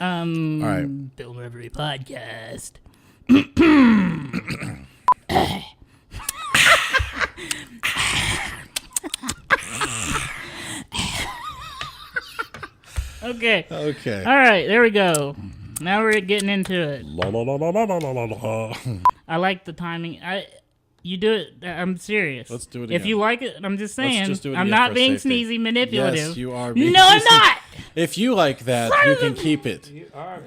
All right. Film Reverie podcast. Okay. Okay. All right, there we go. Now we're getting into it. La, la, la, la, la, la, la, la. I like the timing. You do it. I'm serious. Let's do it If again. you like it, I'm just saying. just do it I'm again not for being safety. sneezy, manipulative. Yes, you are being No, I'm not. If you like that, you can keep it. You are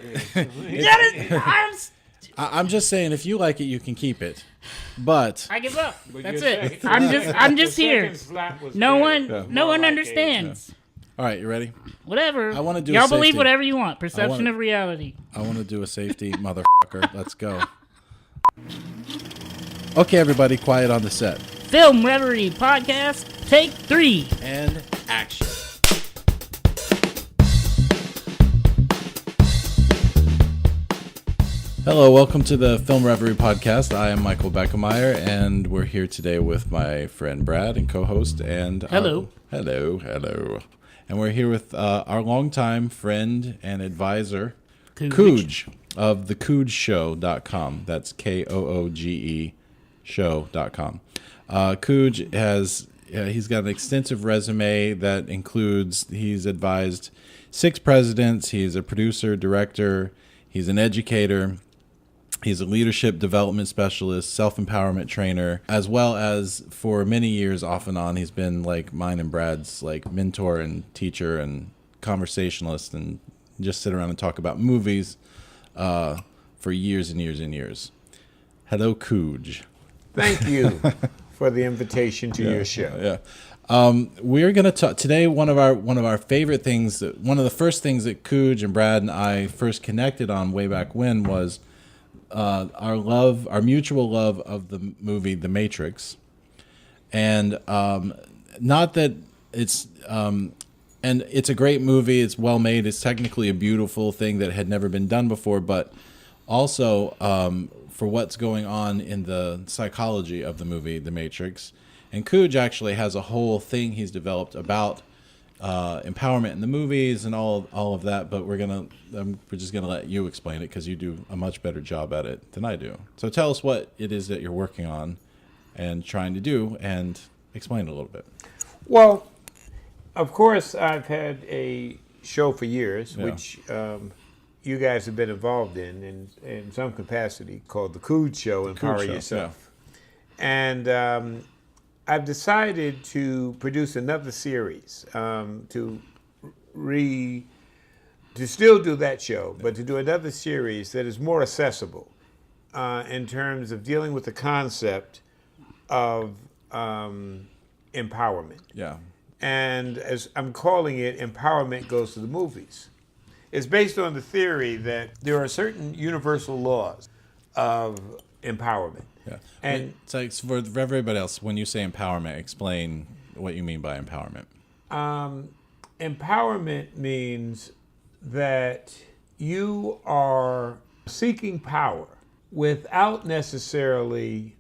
I'm just saying, if you like it, you can keep it. But I give up. But That's your it. second- I'm just the here. second slap was No better. one, no More one like understands. all right, you ready? Whatever. I wanna do a Y'all believe safety. whatever you want. Perception wanna- of reality. I want to do a safety, motherfucker. Let's go. Okay, everybody, quiet on the set. Film Reverie podcast. Take 3. And action. Hello, welcome to the Film Reverie podcast. I am Michael Beckemeyer, and we're here today with my friend Brad and co-host. And Hello. Hello. And we're here with our longtime friend and advisor, KOOGE. of thekoogeshow.com. That's KOOGE show.com. KOOGE has he's got an extensive resume that includes he's advised 6 presidents. He's a producer, director. He's an educator. He's a leadership development specialist, self-empowerment trainer, as well as for many years off and on, he's been like mine and Brad's like mentor and teacher and conversationalist, and just sit around and talk about movies for years and years and years. Hello, KOOGE. Thank you for the invitation to your show. Yeah. We're going to talk today. One of our favorite things, one of the first things that KOOGE and Brad and I first connected on way back when was our mutual love of the movie The Matrix, and not that it's and it's a great movie. It's well made. It's technically a beautiful thing that had never been done before, but also for what's going on in the psychology of the movie The Matrix. And KOOGE actually has a whole thing he's developed about empowerment in the movies and all of that. But we're just gonna let you explain it because you do a much better job at it than I do. So tell us what it is that you're working on and trying to do, and explain it a little bit. Well, of course, I've had a show for years, Yeah. which you guys have been involved in some capacity, called the KOOGE Show, Empower Show, Yourself. And I've decided to produce another series to still do that show, but to do another series that is more accessible in terms of dealing with the concept of empowerment. Yeah. And as I'm calling it, Empowerment Goes to the Movies. It's based on the theory that there are certain universal laws of empowerment. Yeah. And so for everybody else, when you say empowerment, explain what you mean by empowerment. empowerment means that you are seeking power without necessarily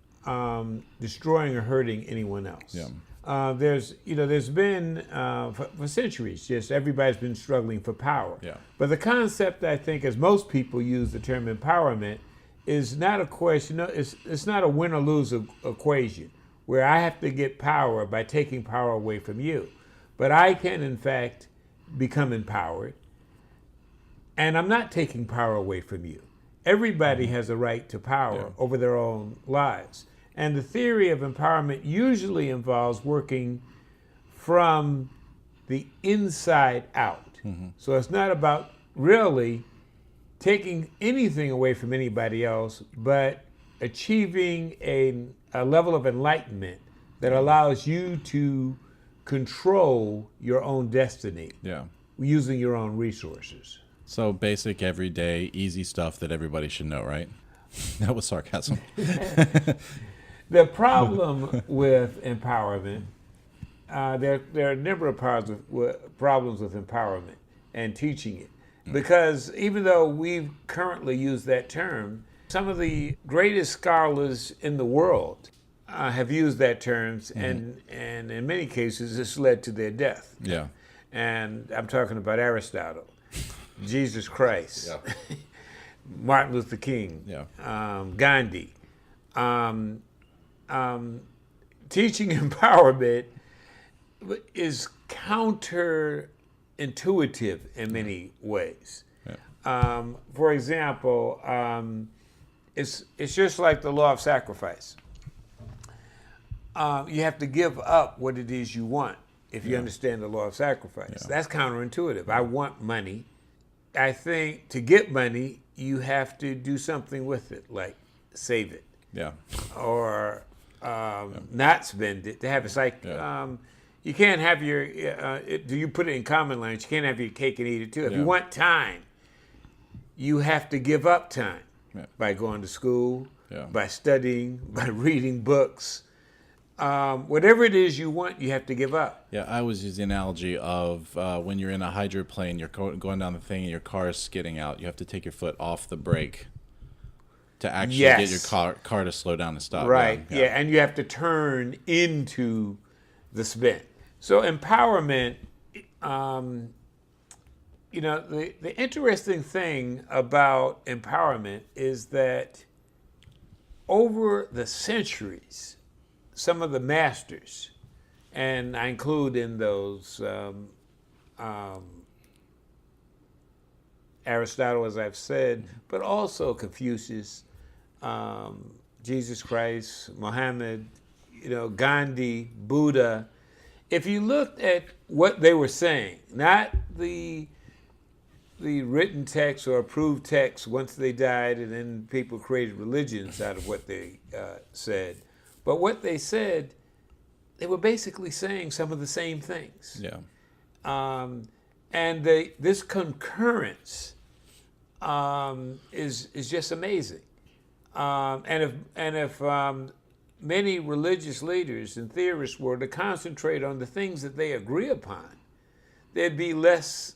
destroying or hurting anyone else. Yeah. There's been for centuries, just everybody's been struggling for power. Yeah. But the concept, I think, as most people use the term empowerment, is not a question. It's not a win or lose equation where I have to get power by taking power away from you, but I can in fact become empowered, and I'm not taking power away from you. Everybody has a right to power over their own lives. And the theory of empowerment usually involves working from the inside out. Mm-hmm. So it's not about really taking anything away from anybody else, but achieving a level of enlightenment that allows you to control your own destiny using your own resources. So basic, everyday, easy stuff that everybody should know, right? That was sarcasm. The problem with empowerment, there are a number of problems with empowerment and teaching it. Because even though we currently use that term, some of the greatest scholars in the world have used that term, and in many cases it's led to their death. Yeah. And I'm talking about Aristotle. Jesus Christ, Yeah. Martin Luther King, Gandhi. Teaching empowerment is counterintuitive in many ways. For example, it's just like the law of sacrifice. You have to give up what it is you want if you understand the law of sacrifice. That's counterintuitive. I want money. I think to get money, you have to do something with it, like save it. Yeah. Or not spend it to have it. It's like you can't have your. Do you put it in common language? You can't have your cake and eat it too. If you want time, you have to give up time by going to school, by studying, by reading books. Whatever it is you want, you have to give up. Yeah, I always use the analogy of when you're in a hydroplane, you're going down the thing and your car is skidding out. You have to take your foot off the brake to actually get your car to slow down and stop. Right, and you have to turn into the spin. So empowerment, the interesting thing about empowerment is that over the centuries, some of the masters, and I include in those Aristotle, as I've said, but also Confucius, Jesus Christ, Muhammad, Gandhi, Buddha. If you looked at what they were saying, not the written text or approved text once they died, and then people created religions out of what they said. But what they said, they were basically saying some of the same things. Yeah. And this concurrence is just amazing. And if many religious leaders and theorists were to concentrate on the things that they agree upon, there'd be less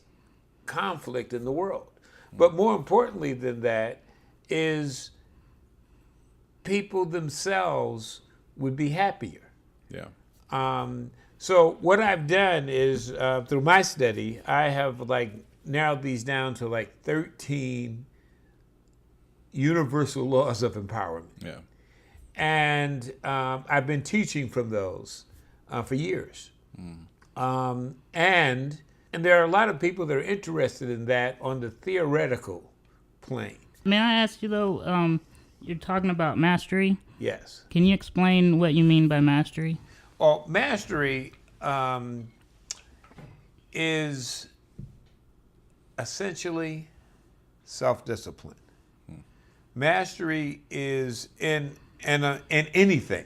conflict in the world. But more importantly than that is people themselves would be happier. Yeah. So what I've done is through my study, I have narrowed these down to 13 universal laws of empowerment. Yeah. And I've been teaching from those for years. And there are a lot of people that are interested in that on the theoretical plane. May I ask you though, you're talking about mastery. Yes. Can you explain what you mean by mastery? Well, mastery is essentially self-discipline. Mastery is in anything.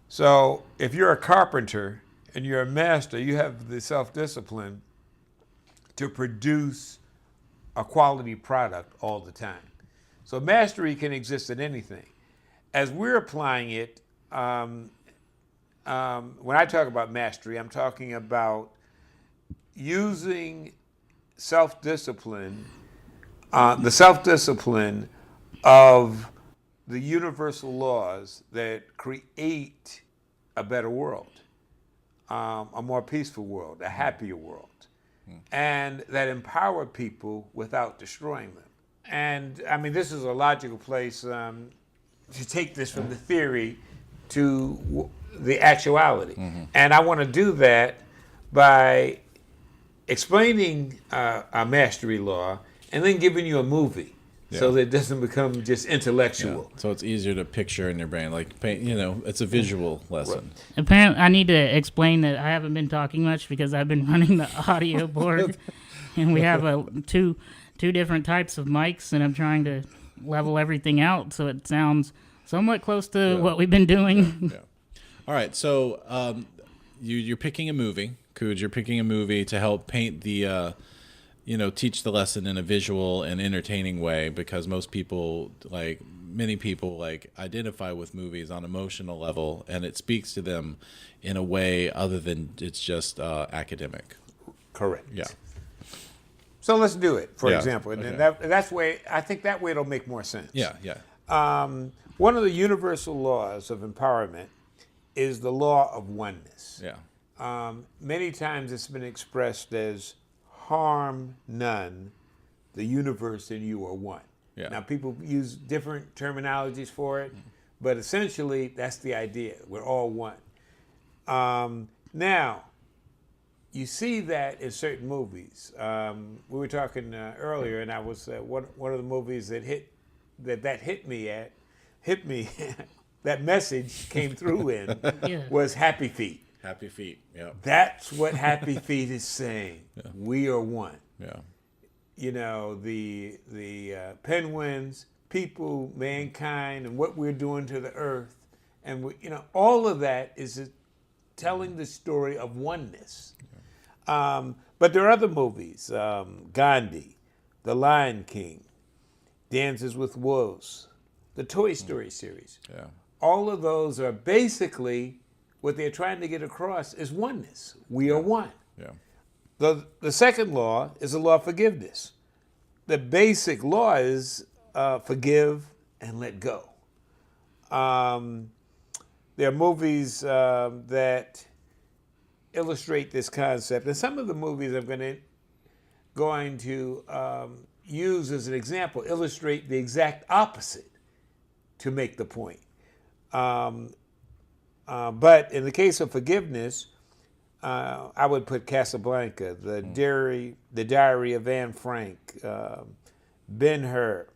So if you're a carpenter and you're a master, you have the self-discipline to produce a quality product all the time. So mastery can exist in anything. As we're applying it, when I talk about mastery, I'm talking about using self-discipline, the self-discipline of the universal laws that create a better world, a more peaceful world, a happier world, and that empower people without destroying them. And I mean, this is a logical place to take this from the theory to the actuality. And I want to do that by explaining a mastery law and then giving you a movie. So that it doesn't become just intellectual. Yeah. So it's easier to picture in your brain, it's a visual lesson. Apparently, I need to explain that I haven't been talking much because I've been running the audio board, and we have two different types of mics, and I'm trying to level everything out so it sounds somewhat close to what we've been doing. Yeah. All right, so you're picking a movie, KOOGE. You're picking a movie to help paint the. Teach the lesson in a visual and entertaining way, because most people, many people, identify with movies on an emotional level, and it speaks to them in a way other than it's just academic. Correct. Yeah. So let's do it, for example. And okay. that's way, I think that way it'll make more sense. Yeah, yeah. One of the universal laws of empowerment is the law of oneness. Yeah. Many times it's been expressed as harm none, the universe and you are one. Yeah. Now, people use different terminologies for it, but essentially, that's the idea. We're all one. Now, you see that in certain movies. We were talking earlier, and I was one of the movies that hit me. That message came through in Yeah. was Happy Feet. Happy Feet. Yeah. That's what Happy Feet is saying. Yeah. We are one. Yeah. You know, the penguins, people, mankind, and what we're doing to the earth, and all of that is telling the story of oneness. But there are other movies: Gandhi, The Lion King, Dances with Wolves, the Toy Story series. Yeah. All of those are basically what they're trying to get across is oneness. We are one. Yeah. The second law is the law of forgiveness. The basic law is forgive and let go. There are movies that illustrate this concept, and some of the movies I'm going to use as an example illustrate the exact opposite to make the point. But in the case of forgiveness, I would put Casablanca, the Diary of Anne Frank, Ben-Hur,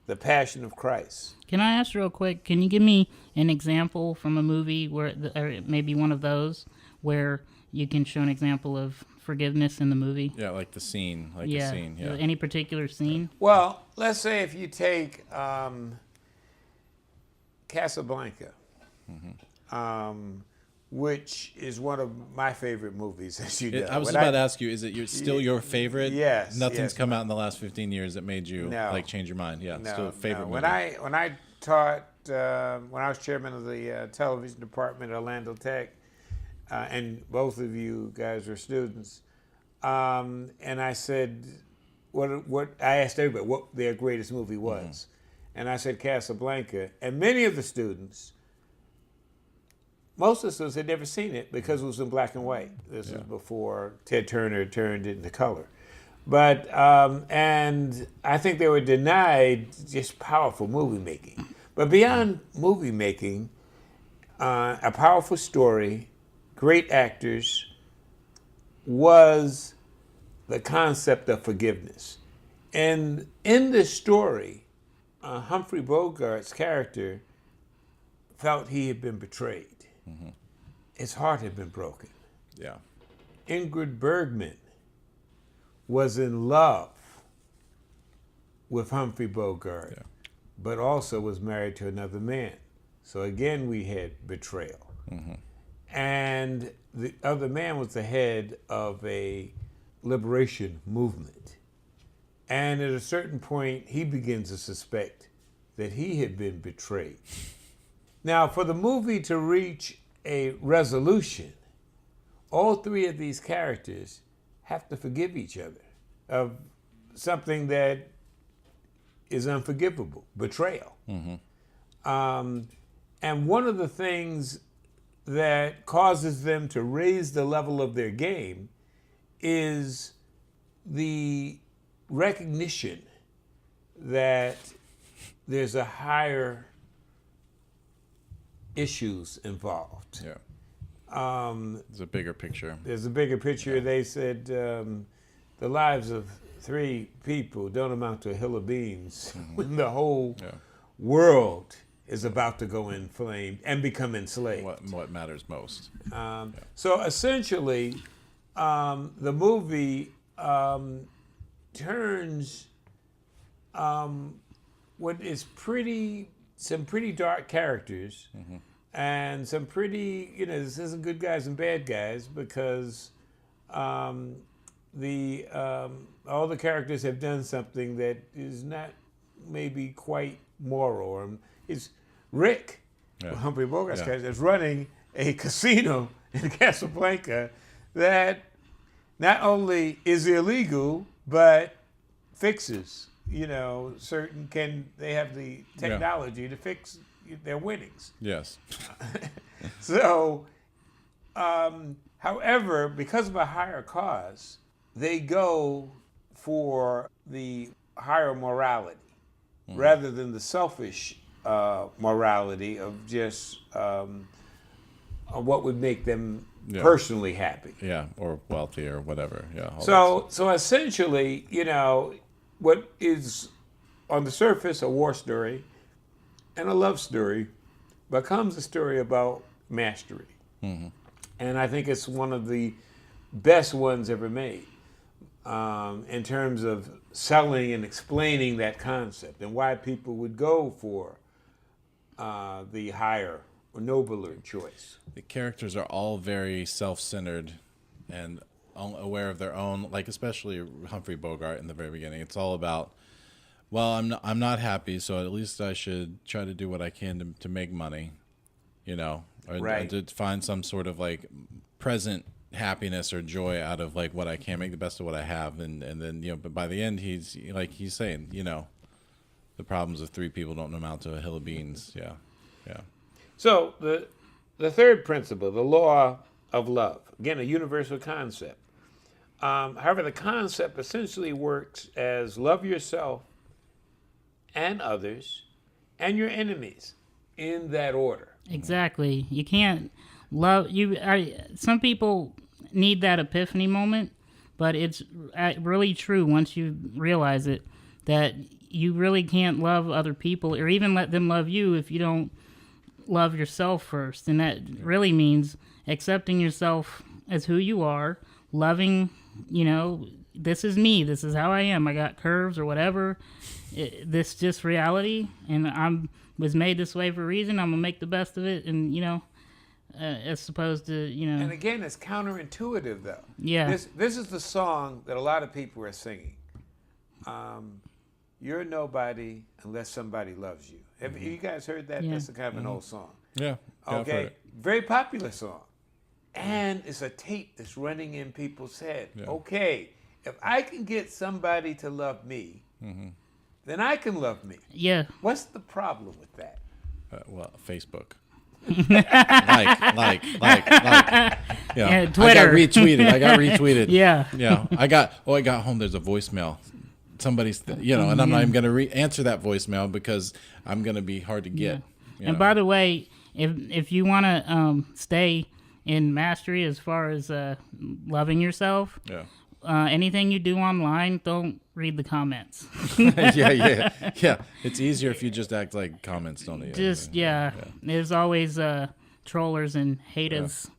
The Passion of Christ. Can I ask real quick? Can you give me an example from a movie or maybe one of those where you can show an example of forgiveness in the movie? Yeah, like the scene. Yeah. Any particular scene? Well, let's say if you take Casablanca, which is one of my favorite movies, as you know. I was about to ask you, is it still your favorite? Yes. Nothing's come out in the last 15 years that made you change your mind. Yeah, No, still a favorite movie. When I taught, when I was chairman of the television department at Orlando Tech, and both of you guys were students, and I said, what I asked everybody what their greatest movie was, and I said Casablanca, and many of the students. Most of the students had never seen it because it was in black and white. This was before Ted Turner turned it into color. But, and I think they were denied just powerful movie making. But beyond movie making, a powerful story, great actors, was the concept of forgiveness. And in this story, Humphrey Bogart's character felt he had been betrayed. His heart had been broken. Yeah. Ingrid Bergman was in love with Humphrey Bogart, but also was married to another man. So again, we had betrayal. And the other man was the head of a liberation movement. And at a certain point, he begins to suspect that he had been betrayed. Now, for the movie to reach a resolution, all three of these characters have to forgive each other of something that is unforgivable, betrayal. And one of the things that causes them to raise the level of their game is the recognition that there's a higher issues involved. Yeah. There's a bigger picture. There's a bigger picture. Yeah. They said the lives of three people don't amount to a hill of beans when the whole world is about to go in flame and become enslaved. What matters most. So essentially, the movie turns what is some pretty dark characters and some pretty, this isn't good guys and bad guys because all the characters have done something that is not maybe quite moral. It's Rick, Humphrey Bogart's character, is running a casino in Casablanca that not only is illegal, but fixes, they have the technology to fix their winnings. Yes. So, however, because of a higher cause, they go for the higher morality rather than the selfish morality of just what would make them personally happy. Yeah, or wealthy or whatever. Yeah. So essentially, what is on the surface a war story and a love story becomes a story about mastery. Mm-hmm. And I think it's one of the best ones ever made in terms of selling and explaining that concept and why people would go for the higher or nobler choice. The characters are all very self-centered and aware of their own, like especially Humphrey Bogart in the very beginning. It's all about, well, I'm not happy, so at least I should try to do what I can to make money, or right. to find some sort of like present happiness or joy out of like what I can, make the best of what I have, and then but by the end he's saying, the problems of three people don't amount to a hill of beans. Yeah. So the third principle, the law of love, again a universal concept. However, the concept essentially works as love yourself and others and your enemies in that order. Exactly. You can't love you. Some people need that epiphany moment, but it's really true once you realize it, that you really can't love other people or even let them love you if you don't love yourself first. And that really means accepting yourself as who you are, loving, this is me, this is how I am, I got curves or whatever, this just reality, and was made this way for a reason, I'm gonna make the best of it, and as opposed to And again, it's counterintuitive though. Yeah. This is the song that a lot of people are singing. You're nobody unless somebody loves you. Have you guys heard that? Yeah. That's kind of an old song. Yeah. I've heard Okay. it. Very popular song. And it's a tape that's running in people's head. Yeah. Okay, if I can get somebody to love me, then I can love me. Yeah. What's the problem with that? Well, Facebook. like. Yeah, Twitter. I got retweeted. Yeah. Yeah. I got home. There's a voicemail. Somebody's, and I'm not even going to answer that voicemail because I'm going to be hard to get. And by the way, if you want to stay in mastery as far as loving yourself, anything you do online, don't read the comments. yeah. It's easier if you just act like comments don't. There's always trollers and haters.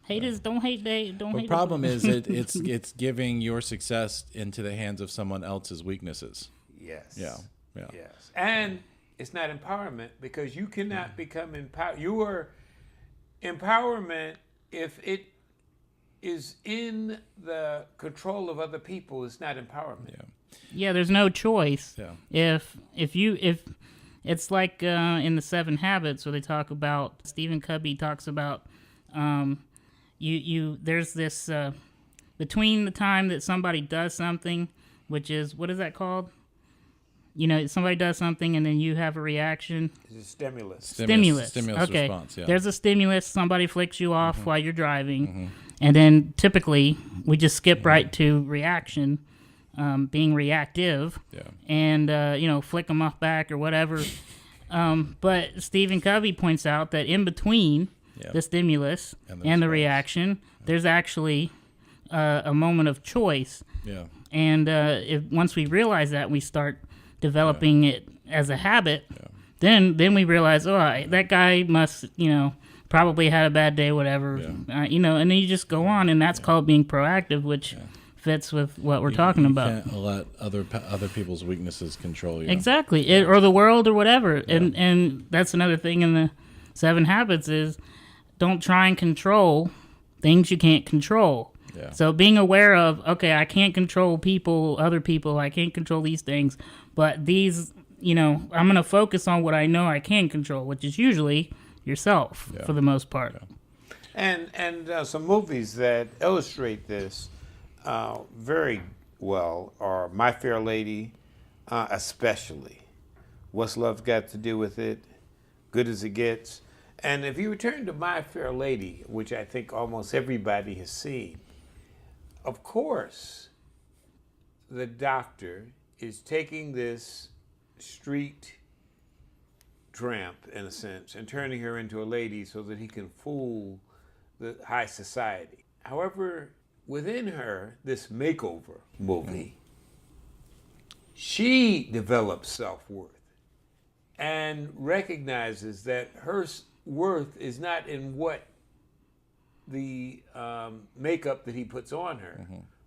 Haters don't hate. The problem is it's giving your success into the hands of someone else's weaknesses. Yes. Yeah. Yes. And it's not empowerment because you cannot become empowered. You are empowerment if it is in the control of other people. It's not empowerment. Yeah, there's no choice. Yeah. If it's like in the 7 Habits where they talk about, Stephen Covey talks about there's this between the time that somebody does something, which is, what is that called? Somebody does something and then you have a reaction. It's a stimulus. Stimulus Okay. response, yeah. There's a stimulus, somebody flicks you off while you're driving. And then typically we just skip right to reaction, being reactive. Yeah. And, flick them off back or whatever. But Stephen Covey points out that in between the stimulus and the reaction, there's actually a moment of choice. Yeah. And once we realize that, we start developing it as a habit, then we realize, that guy must, probably had a bad day, whatever, and then you just go on, and that's called being proactive, which fits with what we're talking about. You can't let other people's weaknesses control you. Exactly, or the world or whatever, and that's another thing in the 7 Habits is don't try and control things you can't control. Yeah. So being aware of, okay, I can't control other people, I can't control these things, but these, I'm going to focus on what I know I can control, which is usually yourself for the most part. Yeah. And some movies that illustrate this very well are My Fair Lady, especially. What's Love Got to Do with It? Good as It Gets. And if you return to My Fair Lady, which I think almost everybody has seen, of course, the doctor is taking this street tramp, in a sense, and turning her into a lady so that he can fool the high society. However, within her, this makeover movie, she develops self-worth and recognizes that her worth is not in what the makeup that he puts on her,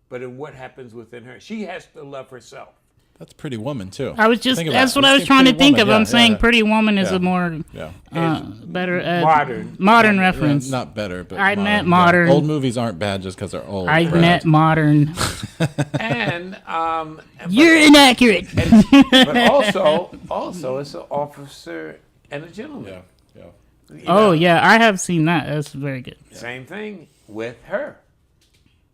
but in what happens within her. She has to love herself. That's Pretty Woman too. I was just Think about that's it. what I was Pretty trying to think Woman, of. yeah, I'm saying yeah. Pretty Woman is Yeah. a more Yeah. better Modern. reference. Not better, but I modern. meant modern. Yeah. Old movies aren't bad just because they're old. I Brad. meant modern. And You're inaccurate. but also it's an officer and a gentleman. Yeah. You Oh know, yeah, I have seen that. That's very good. Same thing with her.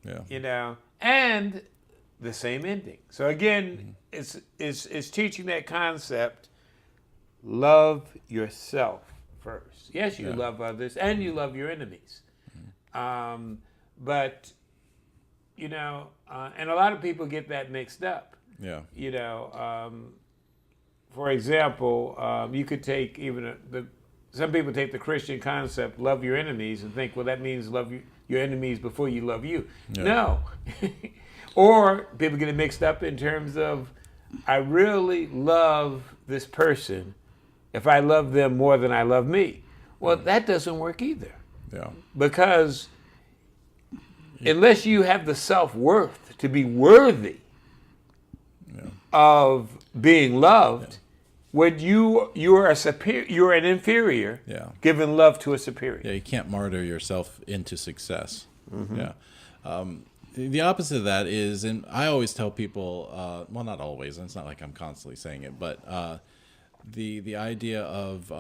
Yeah. And the same ending. So again, it's teaching that concept: love yourself first. Yes, you love others, and you love your enemies. But and a lot of people get that mixed up. Yeah. For example, you could take some people take the Christian concept, love your enemies, and think, well, that means love your enemies before you love you. Yeah. No. Or people get it mixed up in terms of, I really love this person if I love them more than I love me. Well, that doesn't work either. Yeah. Because unless you have the self-worth to be worthy of being loved, when you are a superior, you're an inferior, giving love to a superior. Yeah, you can't martyr yourself into success. Yeah. The opposite of that is, and I always tell people, well, not always, and it's not like I'm constantly saying it, but the idea of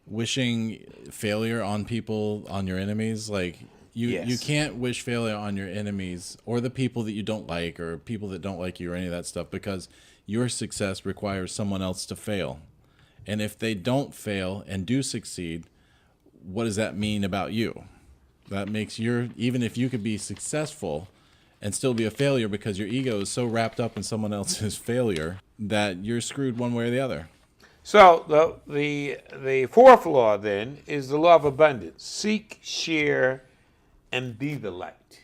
wishing failure on people, on your enemies, like you can't wish failure on your enemies or the people that you don't like or people that don't like you or any of that stuff, because your success requires someone else to fail. And if they don't fail and do succeed, what does that mean about you? That makes even if you could be successful and still be a failure because your ego is so wrapped up in someone else's failure that you're screwed one way or the other. So the fourth law then is the law of abundance. Seek, share, and be the light,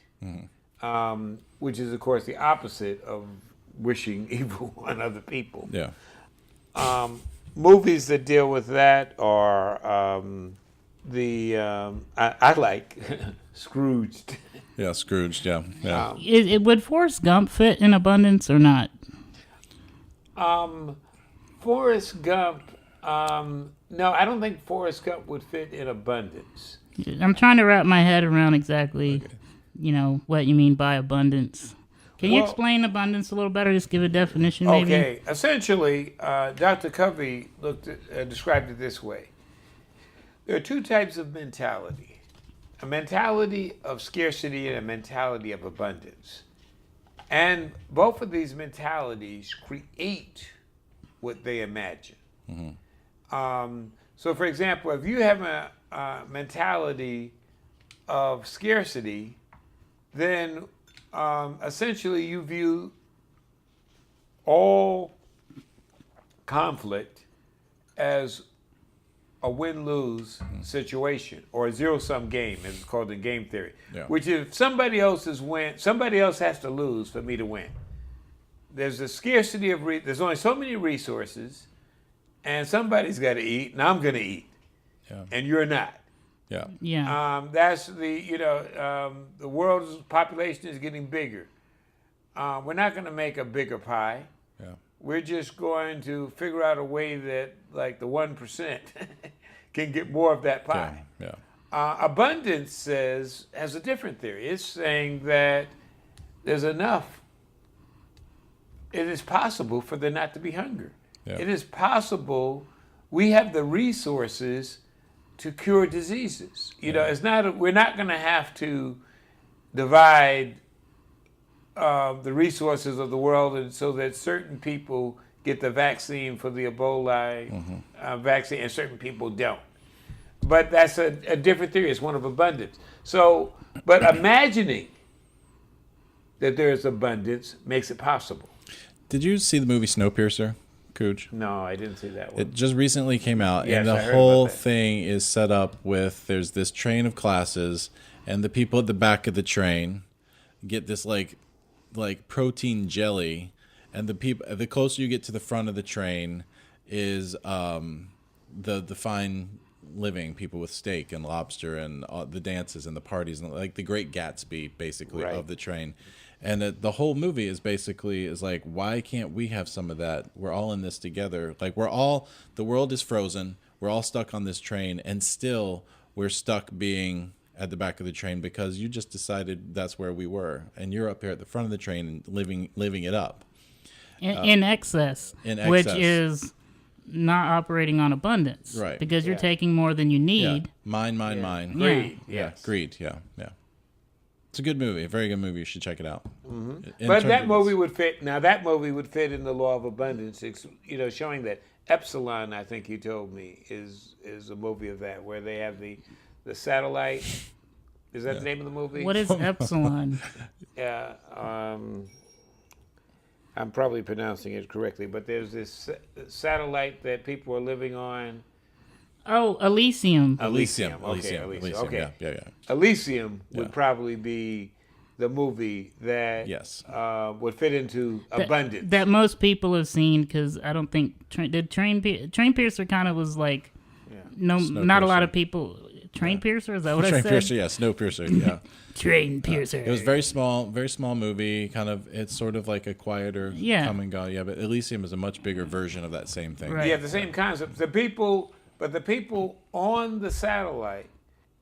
which is, of course, the opposite of wishing evil on other people. Yeah. Movies that deal with that are I like Scrooged. Yeah, Scrooged, yeah. Would Forrest Gump fit in abundance or not? Forrest Gump, no, I don't think Forrest Gump would fit in abundance. I'm trying to wrap my head around exactly, what you mean by abundance. Can you explain abundance a little better? Just give a definition, maybe. Okay, essentially, Dr. Covey described it this way. There are two types of mentality: a mentality of scarcity and a mentality of abundance. And both of these mentalities create what they imagine. So, for example, if you have a mentality of scarcity, then essentially you view all conflict as a win-lose situation, or a zero-sum game, as it's called in game theory. Yeah. Which if somebody else has to lose for me to win. There's a scarcity of there's only so many resources, and somebody's got to eat, and I'm going to eat, and you're not. Yeah. Yeah. That's the world's population is getting bigger. We're not going to make a bigger pie. Yeah. We're just going to figure out a way that, like, the 1% can get more of that pie. Yeah. Abundance has a different theory. It's saying that there's enough. It is possible for there not to be hunger. Yeah. It is possible. We have the resources to cure diseases. It's not. We're not going to have to divide the resources of the world, and so that certain people get the vaccine for the Ebola vaccine, and certain people don't. But that's a different theory. It's one of abundance. So, but imagining that there is abundance makes it possible. Did you see the movie Snowpiercer, Cooge? No, I didn't see that one. It just recently came out, Yes, and I the heard whole about that. thing is set up with there's this train of classes, and the people at the back of the train get this like protein jelly, and the closer you get to the front of the train is the fine living people with steak and lobster and the dances and the parties and like the Great Gatsby basically Right. of the train. And the whole movie is basically is like, why can't we have some of that? We're all in this together. Like the world is frozen. We're all stuck on this train, and still we're stuck being at the back of the train because you just decided that's where we were, and you're up here at the front of the train and living it up. In excess, in which excess. is not operating on abundance, Right. Because you're Yeah. taking more than you Yeah. need. Mine. Greed, Yeah, yes. greed. Yeah. It's a good movie, a very good movie. You should check it out. In But terms that of movie would fit. Now that movie would fit in the law of abundance. It's, showing that Epsilon, I think you told me, is a movie of that where they have the satellite. Is that the name of the movie? What is epsilon? Yeah, I'm probably pronouncing it correctly, but there's this satellite that people are living on. Oh, Elysium. Elysium. Okay, Elysium. Okay. Yeah. Elysium would Yeah. probably be the movie that Yes. would fit into abundance. That most people have seen, because I don't think Train Piercer kind of was like not a lot of people. Train Piercer, is that what I said? Snowpiercer, yeah, Snowpiercer, yeah. Train Piercer. It was very small movie. Kind of, it's sort of like a quieter come and go. Yeah, but Elysium is a much bigger version of that same thing. Right. You have the same concept. The people on the satellite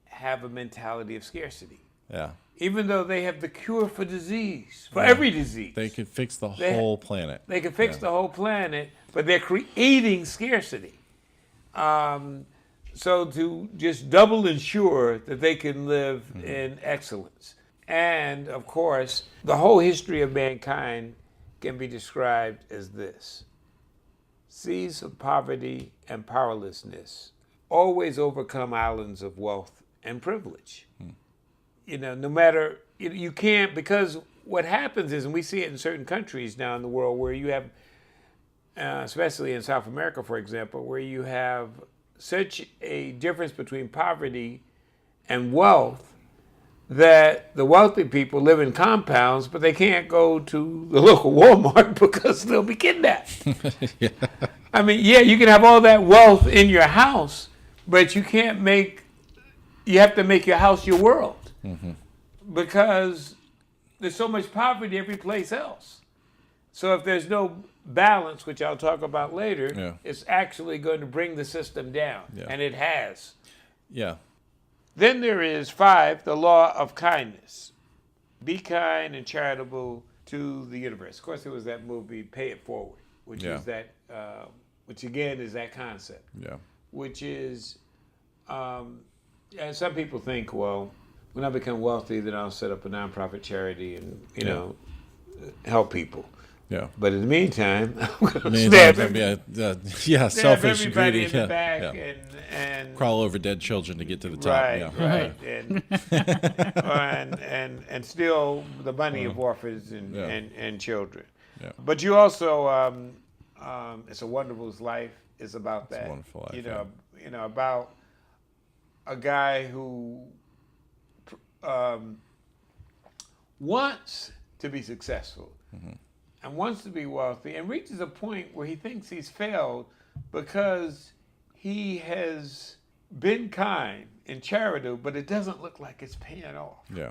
have a mentality of scarcity. Yeah, Even though they have the cure for disease, for every disease. they could fix the whole planet. They can fix the whole planet, but they're creating scarcity. So to just double ensure that they can live in excellence. And of course, the whole history of mankind can be described as this. Seas of poverty and powerlessness always overcome islands of wealth and privilege. No matter, you can't, because what happens is, and we see it in certain countries now in the world where you have, especially in South America, for example, where you have such a difference between poverty and wealth that the wealthy people live in compounds, but they can't go to the local Walmart because they'll be kidnapped. Yeah. I mean, yeah, you can have all that wealth in your house, but you have to make your house your world. Because there's so much poverty every place else. So if there's no balance, which I'll talk about later, it's actually going to bring the system down. Yeah. And it has. Yeah. Then there is 5, the law of kindness. Be kind and charitable to the universe. Of course, there was that movie, Pay It Forward, which is that, which again is that concept. Yeah. Which is, and some people think, well, when I become wealthy, then I'll set up a nonprofit charity and, help people. Yeah. But in the meantime, I'm going to Meantime, stab selfish, everybody greedy, in the back and crawl over dead children to get to the top. right, and steal the money of orphans and children. Yeah. But you also, It's a Wonderful Life is about that. It's a Wonderful Life, About a guy who wants to be successful and wants to be wealthy and reaches a point where he thinks he's failed because he has been kind and charitable, but it doesn't look like it's paying off. Yeah.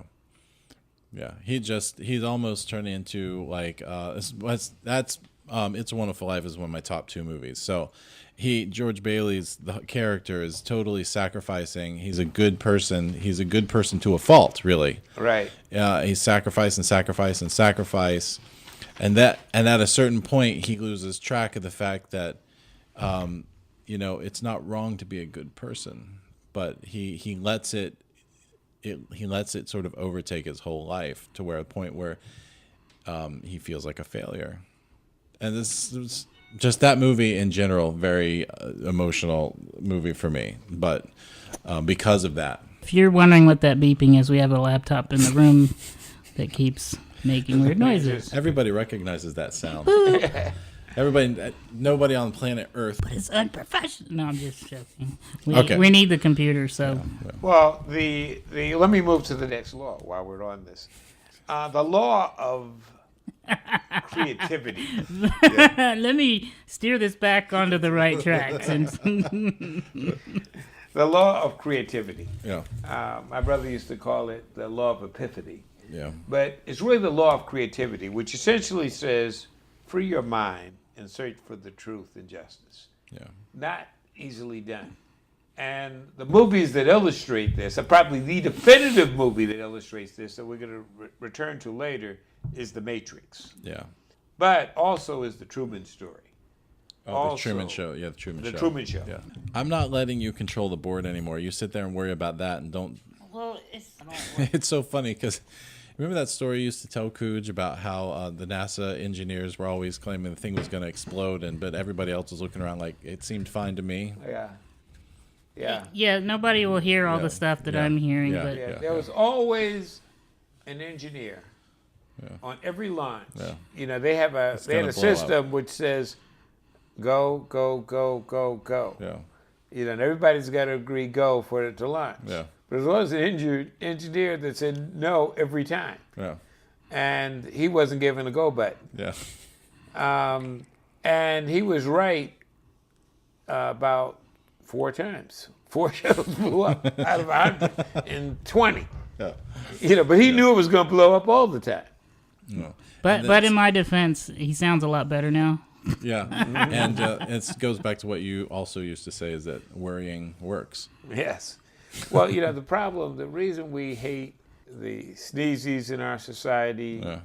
Yeah. He's almost turned into like, It's a Wonderful Life is one of my top 2 movies. So George Bailey's the character is totally sacrificing. He's a good person. He's a good person to a fault, really. Right. He's sacrifice. And at a certain point, he loses track of the fact that, it's not wrong to be a good person, but he lets it sort of overtake his whole life to where a point where he feels like a failure. And this was just that movie in general, very emotional movie for me, but because of that. If you're wondering what that beeping is, we have a laptop in the room that keeps making weird noises. Everybody recognizes that sound. Nobody on planet Earth. But it's unprofessional. No, I'm just joking. Okay. We need the computer, so. Well, the let me move to the next law while we're on this. The law of creativity. Let me steer this back onto the right track. Since The law of creativity. Yeah. My brother used to call it the law of Epiphany. Yeah. But it's really the law of creativity, which essentially says, free your mind and search for the truth and justice. Yeah. Not easily done. And the movies that illustrate this, probably the definitive movie that illustrates this, that we're going to return to later, is The Matrix. Yeah. But also is The Truman Story. Oh, the Truman Show. Yeah, the Truman Show. The Truman Show. Yeah. I'm not letting you control the board anymore. You sit there and worry about that and don't. well, it's It's so funny because remember that story you used to tell KOOGE about how the NASA engineers were always claiming the thing was going to explode, but everybody else was looking around like it seemed fine to me. Yeah. Yeah. Yeah, nobody will hear all Yeah. the stuff that Yeah. I'm hearing, Yeah. but Yeah, there was always an engineer Yeah. on every launch. Yeah. You know, they had a gonna blow system which says, go, go, go, go, go. Yeah. You know, and everybody's got to agree go for it to launch. Yeah. But as long as an engineer that said no every time, Yeah. and he wasn't given a go button. Yeah. And he was right about 4 times. 4 shows blew up out of 120. Yeah. You know, but he knew it was going to blow up all the time. No. but in my defense, he sounds a lot better now. Yeah. And it goes back to what you also used to say is that worrying works. Yes. Well, you know, the reason we hate the sneezies in our society Yeah.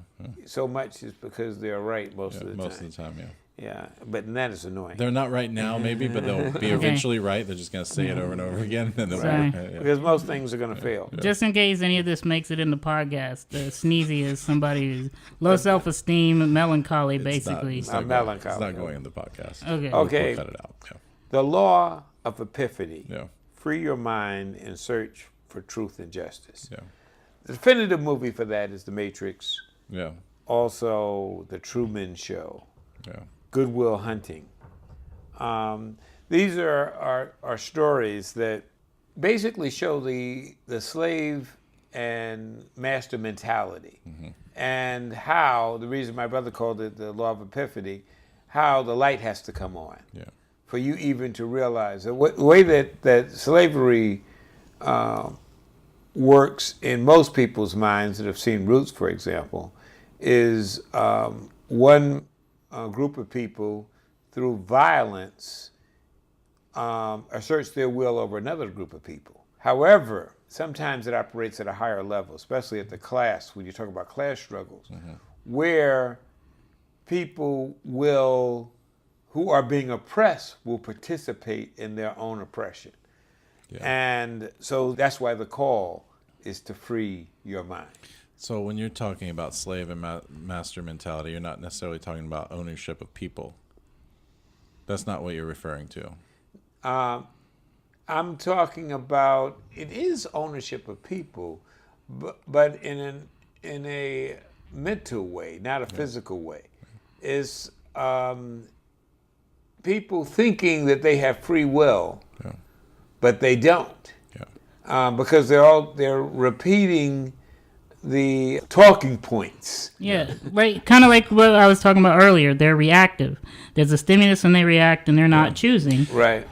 so much is because they're right most of the time. Most of the time, yeah. Yeah, but that is annoying. They're not right now, maybe, but they'll be eventually right. They're just going to say it over and over again. And they'll Sorry. Because most things are going to fail. Just in case any of this makes it in the podcast, sneezy is somebody who's low self-esteem, melancholy, basically. It's not melancholy. It's not going in the podcast. Okay. Okay. We'll cut it out. Yeah. The law of Epiphany. Yeah. Free your mind and search for truth and justice. Yeah. The definitive movie for that is The Matrix. Yeah. Also, The Truman Show. Yeah. Good Will Hunting. These are stories that basically show the slave and master mentality, and how the reason my brother called it the law of Epiphany, how the light has to come on Yeah. for you even to realize the way that slavery works in most people's minds that have seen Roots, for example, is one group of people through violence assert their will over another group of people. However, sometimes it operates at a higher level, especially at the class, when you talk about class struggles, where people who are being oppressed will participate in their own oppression. Yeah. And so that's why the call is to free your mind. So when you're talking about slave and master mentality, you're not necessarily talking about ownership of people. That's not what you're referring to. I'm talking about it is ownership of people, but in a mental way, not a physical way. It's people thinking that they have free will, but they don't, because they're repeating the talking points. Yeah, right. Kind of like what I was talking about earlier. They're reactive. There's a stimulus and they react, and they're not choosing. Right.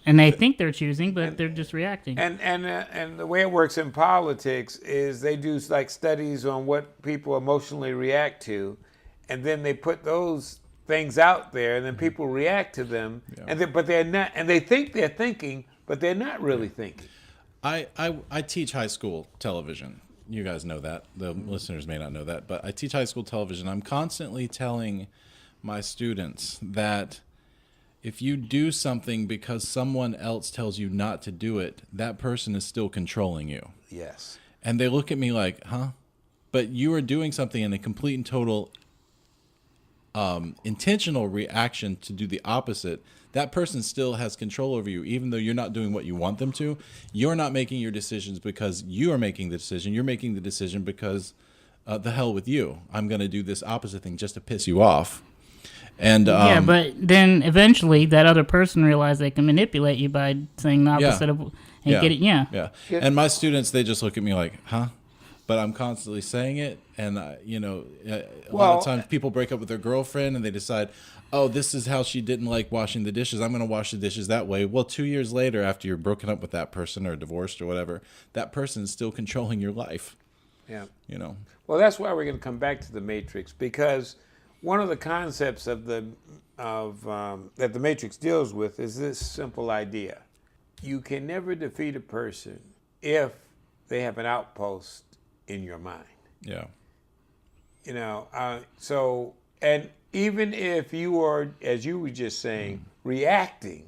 And they think they're choosing, but they're just reacting. And the way it works in politics is they do like studies on what people emotionally react to, and then they put those things out there, and then people react to them, but they're not, and they think they're thinking, but they're not really thinking. I teach high school television. You guys know that. The listeners may not know that, but I teach high school television. I'm constantly telling my students that if you do something because someone else tells you not to do it, that person is still controlling you. Yes. And they look at me like, huh? But you are doing something in a complete and total intentional reaction to do the opposite. That person still has control over you, even though you're not doing what you want them to. You're not making your decisions because you are making the decision. You're making the decision because the hell with you. I'm going to do this opposite thing just to piss you off. And yeah, but then eventually that other person realizes they can manipulate you by saying the opposite of, and get it. Yeah. And my students, they just look at me like, huh? But I'm constantly saying it, and a lot of times people break up with their girlfriend, and they decide, oh, this is how she didn't like washing the dishes. I'm going to wash the dishes that way. Well, 2 years later, after you're broken up with that person or divorced or whatever, that person is still controlling your life. Yeah. Well, that's why we're going to come back to the Matrix, because one of the concepts of that the Matrix deals with is this simple idea: you can never defeat a person if they have an outpost in your mind. Yeah. So, and even if you are, as you were just saying, reacting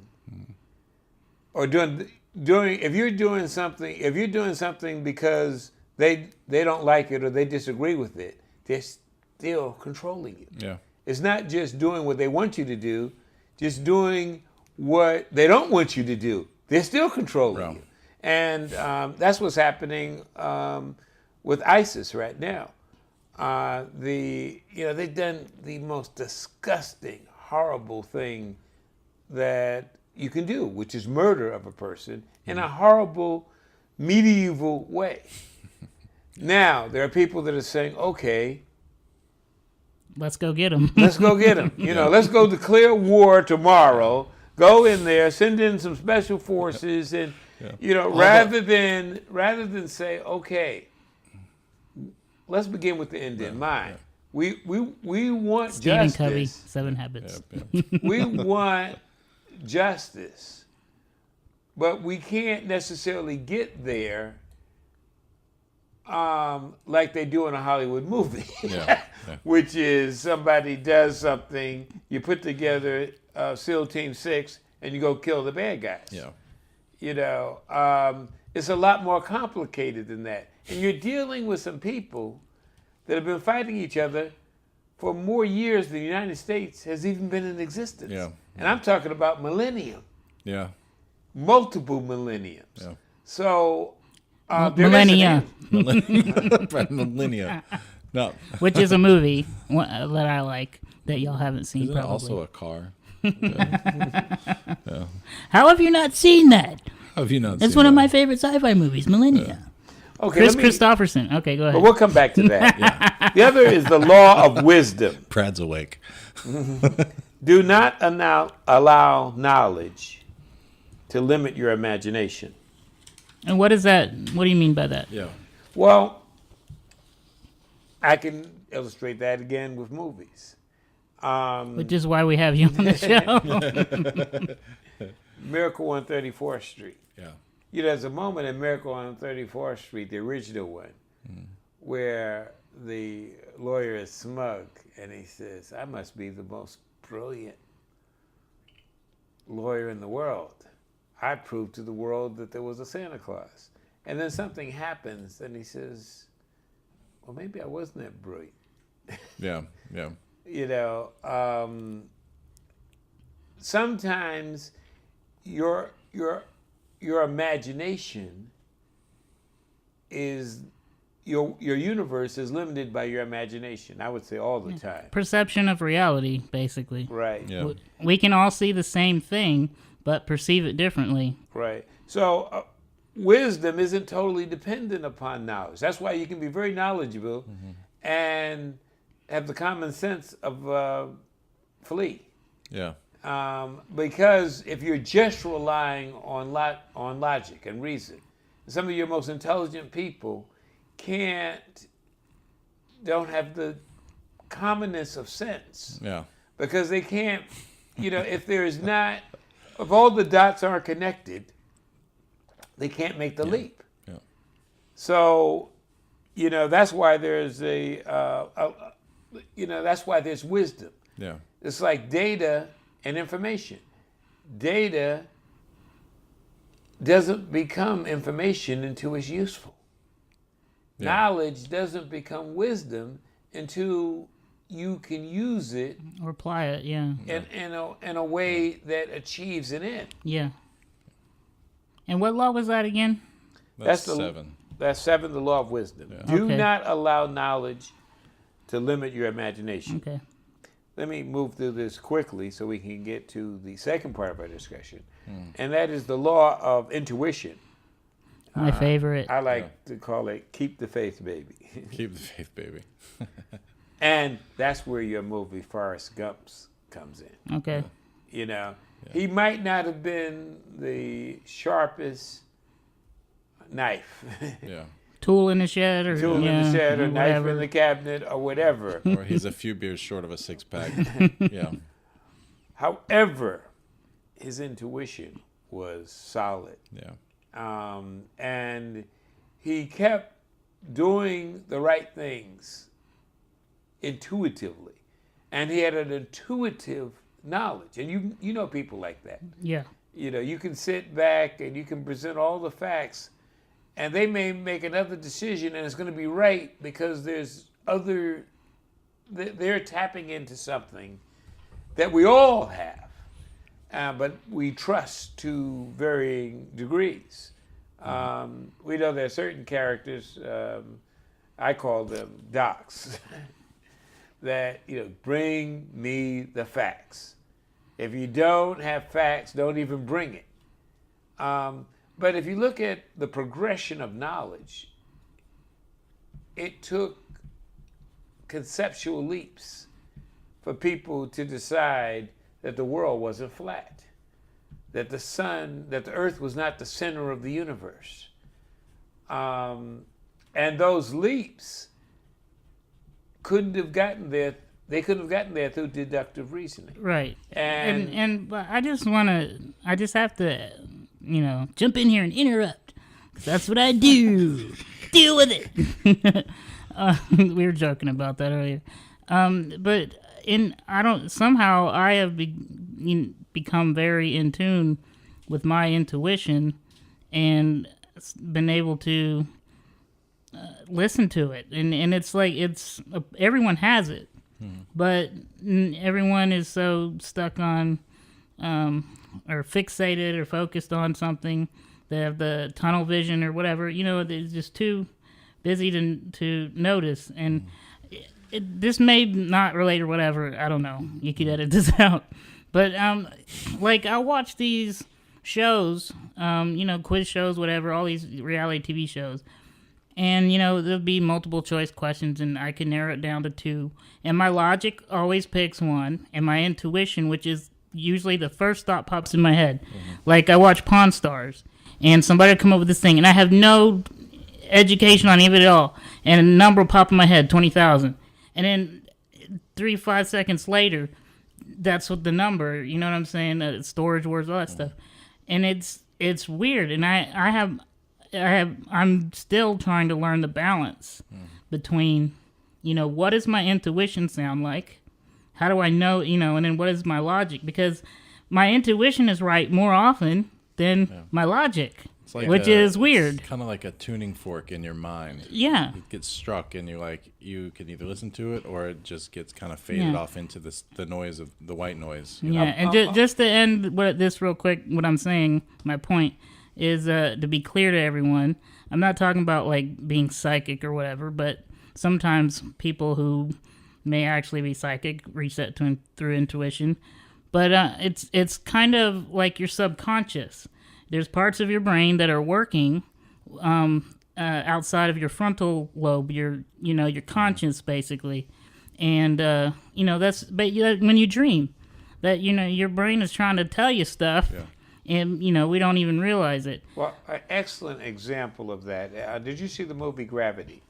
or if you're doing something because they don't like it or they disagree with it, they're still controlling you. Yeah. It's not just doing what they want you to do, just doing what they don't want you to do. They're still controlling you. And that's what's happening with ISIS right now. They've done the most disgusting, horrible thing that you can do, which is murder of a person in a horrible, medieval way. Now, there are people that are saying, okay, let's go get them. Let's go get them. Let's go declare war tomorrow. Go in there, send in some special forces, and rather than say, okay, let's begin with the end in mind. We want Stephen justice. Covey, 7 Habits. We want justice, but we can't necessarily get there like they do in a Hollywood movie, which is somebody does something, you put together SEAL Team 6, and you go kill the bad guys. Yeah. It's a lot more complicated than that. And you're dealing with some people that have been fighting each other for more years than the United States has even been in existence. Yeah. And I'm talking about millennium. Yeah. Multiple millenniums. Yeah. So Millennia. Millennia. No. Which is a movie that I like that y'all haven't seen. Isn't probably. it also a car? Yeah. How have you not seen that? How have you not? It's seen one of that? my favorite sci-fi movies, Millennia. Okay, Chris Christopherson. Okay, go ahead. But we'll come back to that. The other is the law of wisdom. Prad's awake. Do not allow knowledge to limit your imagination. And what is that? What do you mean by that? Yeah. Well, I can illustrate that again with movies. Which is why we have you on the show. Miracle on 34th Street. Yeah. There's a moment in Miracle on 34th Street, the original one, where the lawyer is smug and he says, I must be the most brilliant lawyer in the world. I proved to the world that there was a Santa Claus. And then something happens and he says, well, maybe I wasn't that brilliant. Yeah. Yeah. Sometimes your imagination is your universe is limited by your imagination. I would say all the time. Perception of reality, basically. Right. Yeah. We can all see the same thing, but perceive it differently. Right. So wisdom isn't totally dependent upon knowledge. That's why you can be very knowledgeable and have the common sense of flee. Yeah. Because if you're just relying on logic and reason, some of your most intelligent people don't have the commonness of sense. Yeah. Because they can't, if all the dots aren't connected, they can't make the leap. Yeah. So, that's why there's that's why there's wisdom. Yeah. It's like data and information. Data doesn't become information until it's useful. Yeah. Knowledge doesn't become wisdom until you can use it Or apply it, yeah. in a way that achieves an end. Yeah. And what law was that again? That's 7. That's 7, the law of wisdom. Yeah. Do Okay. not allow knowledge to limit your imagination. Okay. Let me move through this quickly so we can get to the second part of our discussion, and that is the law of intuition. My favorite. I like to call it keep the faith, baby. Keep the faith, baby. And that's where your movie Forrest Gump comes in. Okay. You know, he might not have been the sharpest knife, Yeah. Tool in the shed, or tool in the shed, or knife whatever. in the cabinet, or whatever. Or he's a few beers short of a 6-pack. Yeah. However, his intuition was solid. Yeah. And he kept doing the right things intuitively, and he had an intuitive knowledge. And you know people like that. Yeah. You know, you can sit back and you can present all the facts, and they may make another decision, and it's going to be right because there's other. They're tapping into something that we all have, but we trust to varying degrees. We know there are certain characters, I call them docs, that, bring me the facts. If you don't have facts, don't even bring it. But if you look at the progression of knowledge, it took conceptual leaps for people to decide that the world wasn't flat, that the earth was not the center of the universe. And those leaps couldn't have gotten there. They couldn't have gotten there through deductive reasoning. Right. And But I just have to, jump in here and interrupt, 'cause that's what I do. Deal with it. We were joking about that earlier. But somehow I have become very in tune with my intuition and been able to listen to it. And it's like, everyone has it, but everyone is so stuck on, or fixated or focused on something. They have the tunnel vision or whatever, they're just too busy to notice. And this may not relate or whatever. I don't know. You could edit this out. But, I'll watch these shows, quiz shows, whatever, all these reality TV shows. And, there'll be multiple choice questions, and I can narrow it down to 2. And my logic always picks one, and my intuition, which is usually the first thought pops in my head. Like, I watch Pawn Stars, and somebody will come up with this thing, and I have no education on any of it at all, and a number will pop in my head, 20,000. And then 3-5 seconds later, that's what the number, you know what I'm saying? Storage words, all that stuff. And it's weird. And I'm still trying to learn the balance between, what does my intuition sound like? How do I know, and then what is my logic? Because my intuition is right more often than my logic, which is weird. It's kind of like a tuning fork in your mind. Yeah. It gets struck, and you can either listen to it, or it just gets kind of faded off into the noise of the white noise. Yeah, and just to end this real quick, what I'm saying, my point is to be clear to everyone, I'm not talking about like being psychic or whatever, but sometimes people who may actually be psychic reach that through intuition. But it's kind of like your subconscious. There's parts of your brain that are working outside of your frontal lobe, your conscience basically, and that's. But when you dream, that your brain is trying to tell you stuff, and we don't even realize it. Well, an excellent example of that. Did you see the movie Gravity?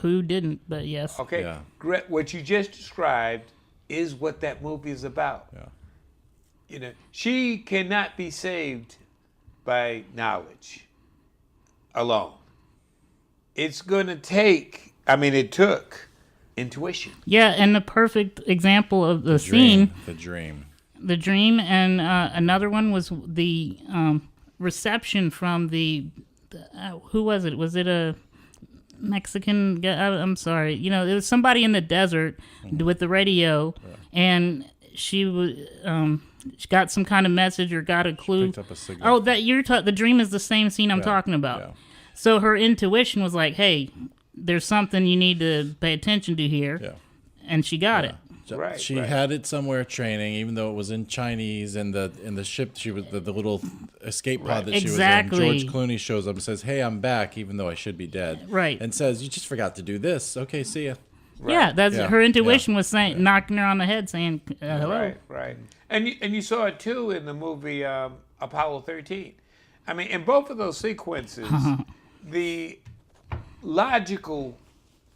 Who didn't? But yes. Okay. Yeah. What you just described is what that movie is about. Yeah. She cannot be saved by knowledge alone. It's going to take, it took intuition. Yeah, and the perfect example of the scene. The dream. The dream, and another one was the reception from the who was it? Was it a Mexican guy? I'm sorry. It was somebody in the desert with the radio, and she was she got some kind of message or got a clue. Picked up a signal. Oh, the dream is the same scene I'm talking about. Yeah. So her intuition was like, hey, there's something you need to pay attention to here. Yeah. And she got it. Right, She right. had it somewhere training, even though it was in Chinese, and the ship she was the little escape pod that Exactly. she was in. George Clooney shows up and says, "Hey, I'm back, even though I should be dead." Right. And says, "You just forgot to do this. Okay, see ya." Yeah, that's Yeah. her intuition was saying, knocking her on the head, saying, "Hello." Right, right. And you saw it too in the movie Apollo 13. I mean, in both of those sequences, the logical,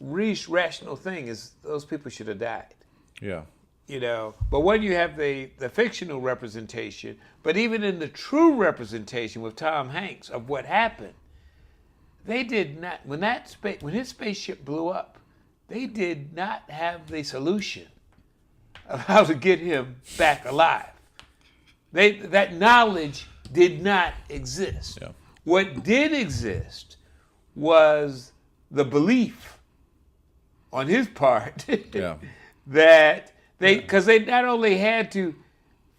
rational thing is those people should have died. Yeah. But when you have the fictional representation, but even in the true representation with Tom Hanks of what happened, they did not, when his spaceship blew up, they did not have the solution of how to get him back alive. That knowledge did not exist. Yeah. What did exist was the belief on his part Yeah. that because they not only had to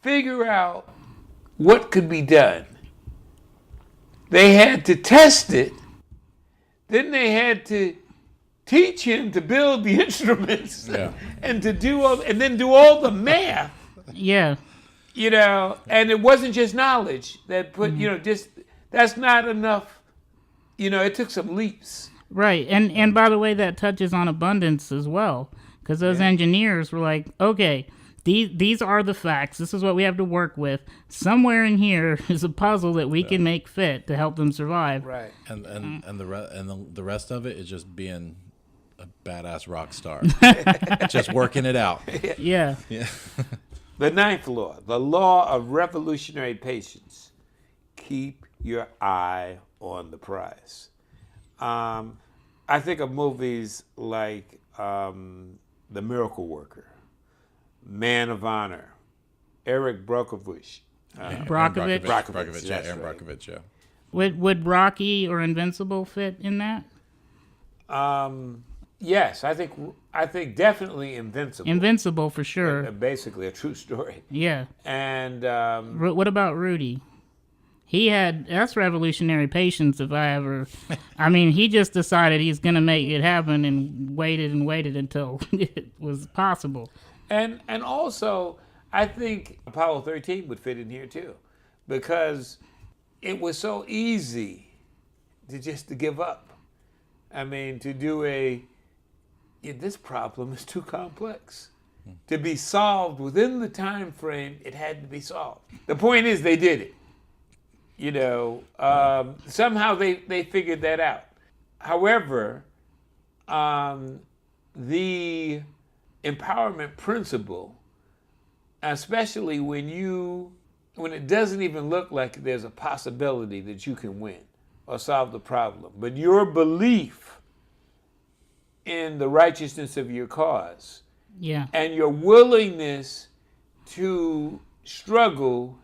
figure out what could be done, they had to test it, then they had to teach him to build the instruments Yeah. and to do all the math, Yeah. and it wasn't just knowledge that put, that's not enough. It took some leaps. Right. And by the way, that touches on abundance as well. Because those engineers were like, okay, these are the facts. This is what we have to work with. Somewhere in here is a puzzle that we can make fit to help them survive. Right. And the rest of it is just being a badass rock star, just working it out. Yeah. Yeah. The ninth law, the law of revolutionary patience. Keep your eye on the prize. I think of movies like The Miracle Worker, Man of Honor, Eric Brockovich. Brockovich. Brockovich. Yeah, that's Aaron right. Brockovich. Yeah. Would Rocky or Invincible fit in that? Yes, I think definitely Invincible. Invincible for sure. Basically a true story. Yeah. And What about Rudy? That's revolutionary patience if I ever. I mean, he just decided he's going to make it happen and waited until it was possible. And also, I think Apollo 13 would fit in here too, because it was so easy to give up. I mean, to do this problem is too complex. To be solved within the time frame, it had to be solved. The point is, they did it. Somehow they figured that out. However, the empowerment principle, especially when it doesn't even look like there's a possibility that you can win or solve the problem, but your belief in the righteousness of your cause and your willingness to struggle,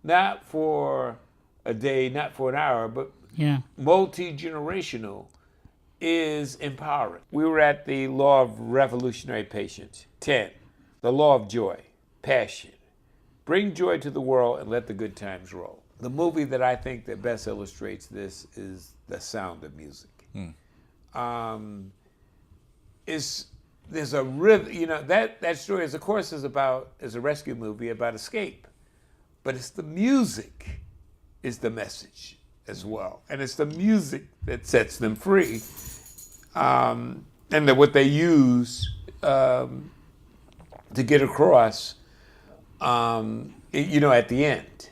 not for a day, not for an hour, but multi-generational, is empowering. We were at the law of revolutionary patience. 10, the law of joy, passion. Bring joy to the world and let the good times roll. The movie that I think that best illustrates this is The Sound of Music. There's a that story is a rescue movie about escape, but it's the music is the message as well, and it's the music that sets them free, and what they use to get across, at the end.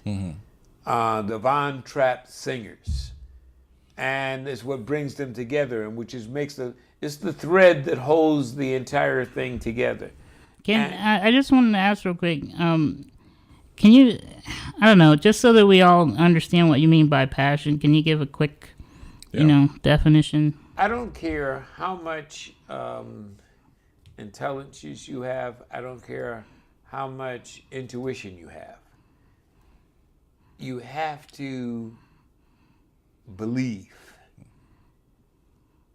The Von Trapp singers, and it's what brings them together, and which it's the thread that holds the entire thing together. I just wanted to ask real quick, can you, I don't know, just so that we all understand what you mean by passion, can you give a quick, definition? I don't care how much intelligence you have. I don't care how much intuition you have. You have to believe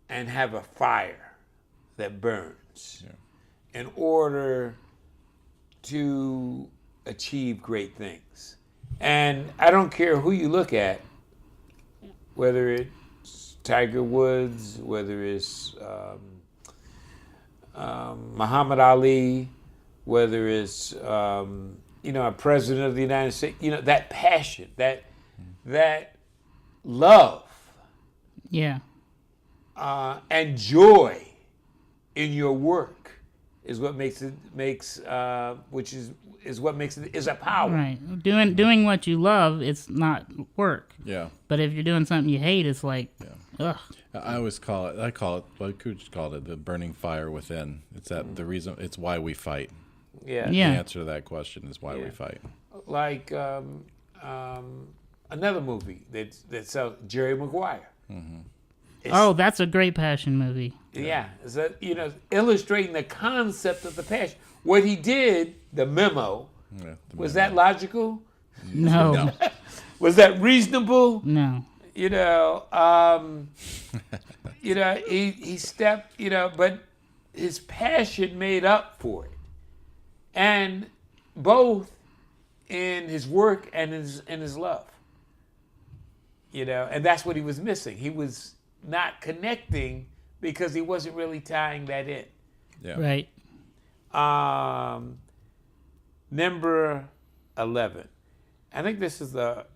and have a fire that burns in order to achieve great things. And I don't care who you look at, whether it's Tiger Woods, whether it's Muhammad Ali, whether it's a president of the United States, that passion, that love, Yeah. and joy in your work is what makes it is a power. Right. Doing what you love, it's not work. Yeah. But if you're doing something you hate, it's like, ugh. I always call it what KOOGE called it, the burning fire within. It's that the reason, it's why we fight. Yeah. Yeah. The answer to that question is why we fight. Like another movie that's Jerry Maguire. Oh, that's a great passion movie. Yeah, is that illustrating the concept of the passion. What he did, the memo, was that logical? No. Was that reasonable? No. He stepped, but his passion made up for it, and both in his work and in his love. And that's what he was missing. He was not connecting because he wasn't really tying that in. Yeah. Right. Number 11. I think this is the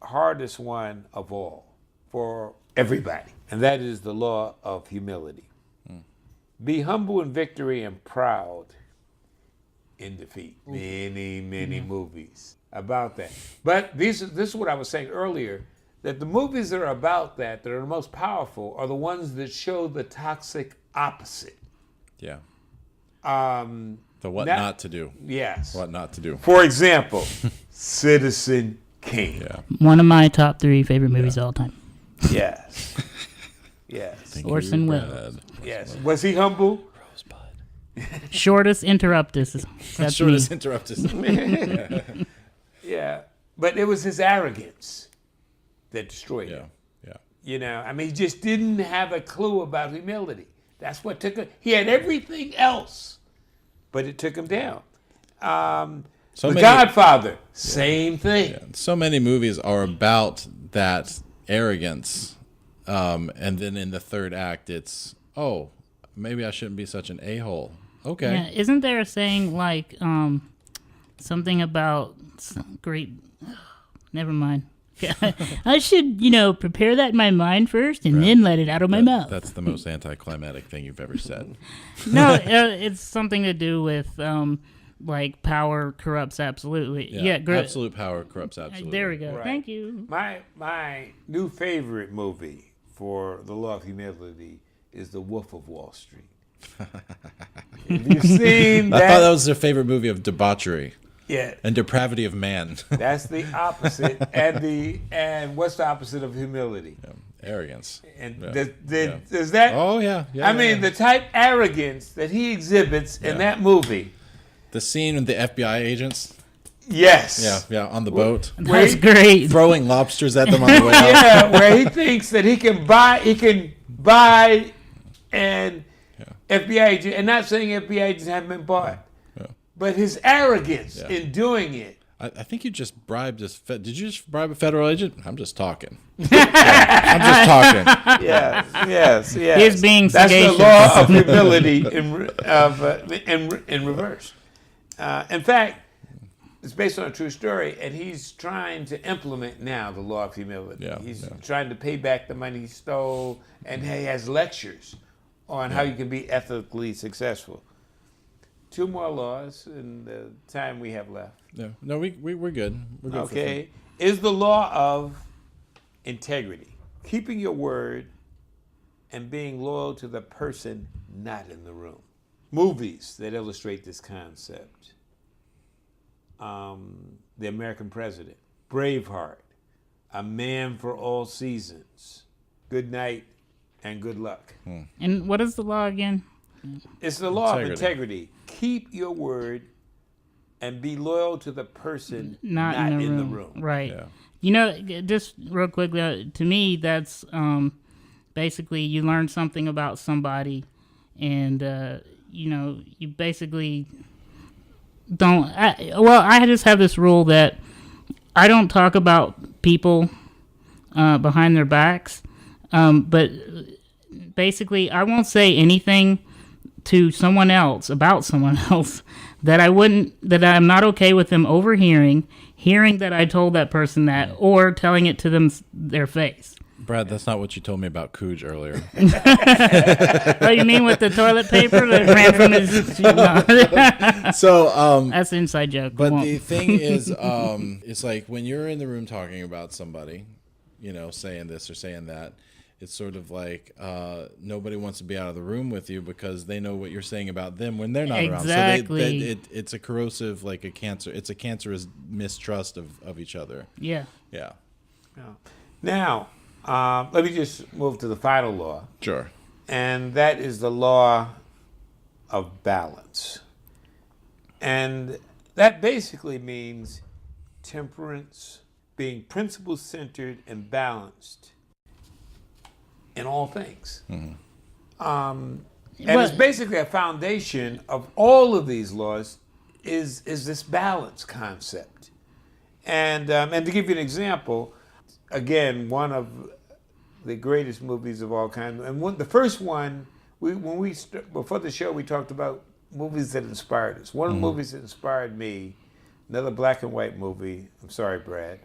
hardest one of all for everybody, and that is the law of humility. Be humble in victory and proud in defeat. Many movies about that. But this is what I was saying earlier, that the movies that are about that are the most powerful, are the ones that show the toxic opposite. Yeah. The what not to do. Yes. What not to do. For example, Citizen Kane. Yeah. One of my top 3 favorite movies of all time. Yes. Yes. Orson Welles. Yes. Was he humble? Shortest interruptus. That's Shortest me. interruptus. Yeah. But it was his arrogance that destroyed him. Yeah. He just didn't have a clue about humility. That's what took him. He had everything else, but it took him down. The Godfather, same thing. Yeah, so many movies are about that arrogance, and then in the third act, it's maybe I shouldn't be such an a-hole. Okay. Yeah, isn't there a saying like something about great? Never mind. I should, prepare that in my mind first and then let it out of my mouth. That's the most anticlimactic thing you've ever said. No, it's something to do with like power corrupts absolutely. Yeah, absolute power corrupts absolutely. There we go. Right. Thank you. My new favorite movie for the law of humility is The Wolf of Wall Street. Have you seen that? I thought that was their favorite movie of debauchery. Yeah. And depravity of man. That's the opposite. And what's the opposite of humility? Arrogance. And does that? Oh yeah. The type arrogance that he exhibits in that movie. The scene with the FBI agents. Yes. Yeah, on the boat. That's great. Throwing lobsters at them on the way out. Yeah, where he thinks that he can buy an FBI agent, and not saying FBI agents haven't been bought. But his arrogance in doing it. I think you just bribed this. Did you just bribe a federal agent? I'm just talking. I'm just talking. Yes. He's being That's sagacious. the law of humility in reverse. In fact, it's based on a true story, and he's trying to implement now the law of humility. He's trying to pay back the money he stole, and he has lectures on how you can be ethically successful. 2 more laws in the time we have left. Yeah. No, we're good. We're good. Okay. Is the law of integrity. Keeping your word and being loyal to the person not in the room. Movies that illustrate this concept. The American President. Braveheart. A Man for All Seasons. Good Night and Good Luck. And what is the law again? It's the law of integrity. Keep your word and be loyal to the person not in the room. Right. Yeah. Just real quick, to me, that's basically you learn something about somebody, and you basically don't. I just have this rule that I don't talk about people behind their backs. But basically, I won't say anything to someone else about someone else that I'm not okay with them overhearing, hearing that I told that person that, or telling it to them their face. Brad, that's not what you told me about KOOGE earlier. Oh, you mean with the toilet paper that ran from his? No. So, That's an inside joke. but the thing is, it's like when you're in the room talking about somebody, you know, saying this or saying that, it's sort of like nobody wants to be out of the room with you because they know what you're saying about them when they're not around. So it's a corrosive, like a cancer. It's a cancerous mistrust of each other. Yeah. Yeah. Now, let me just move to the final law. Sure. And that is the law of balance. And that basically means temperance, being principle-centered and balanced in all things. And it's basically a foundation of all of these laws is this balance concept. And to give you an example, again, one of the greatest movies of all time. And the first one, before the show, we talked about movies that inspired us. One of the movies that inspired me, another black and white movie, I'm sorry, Brad,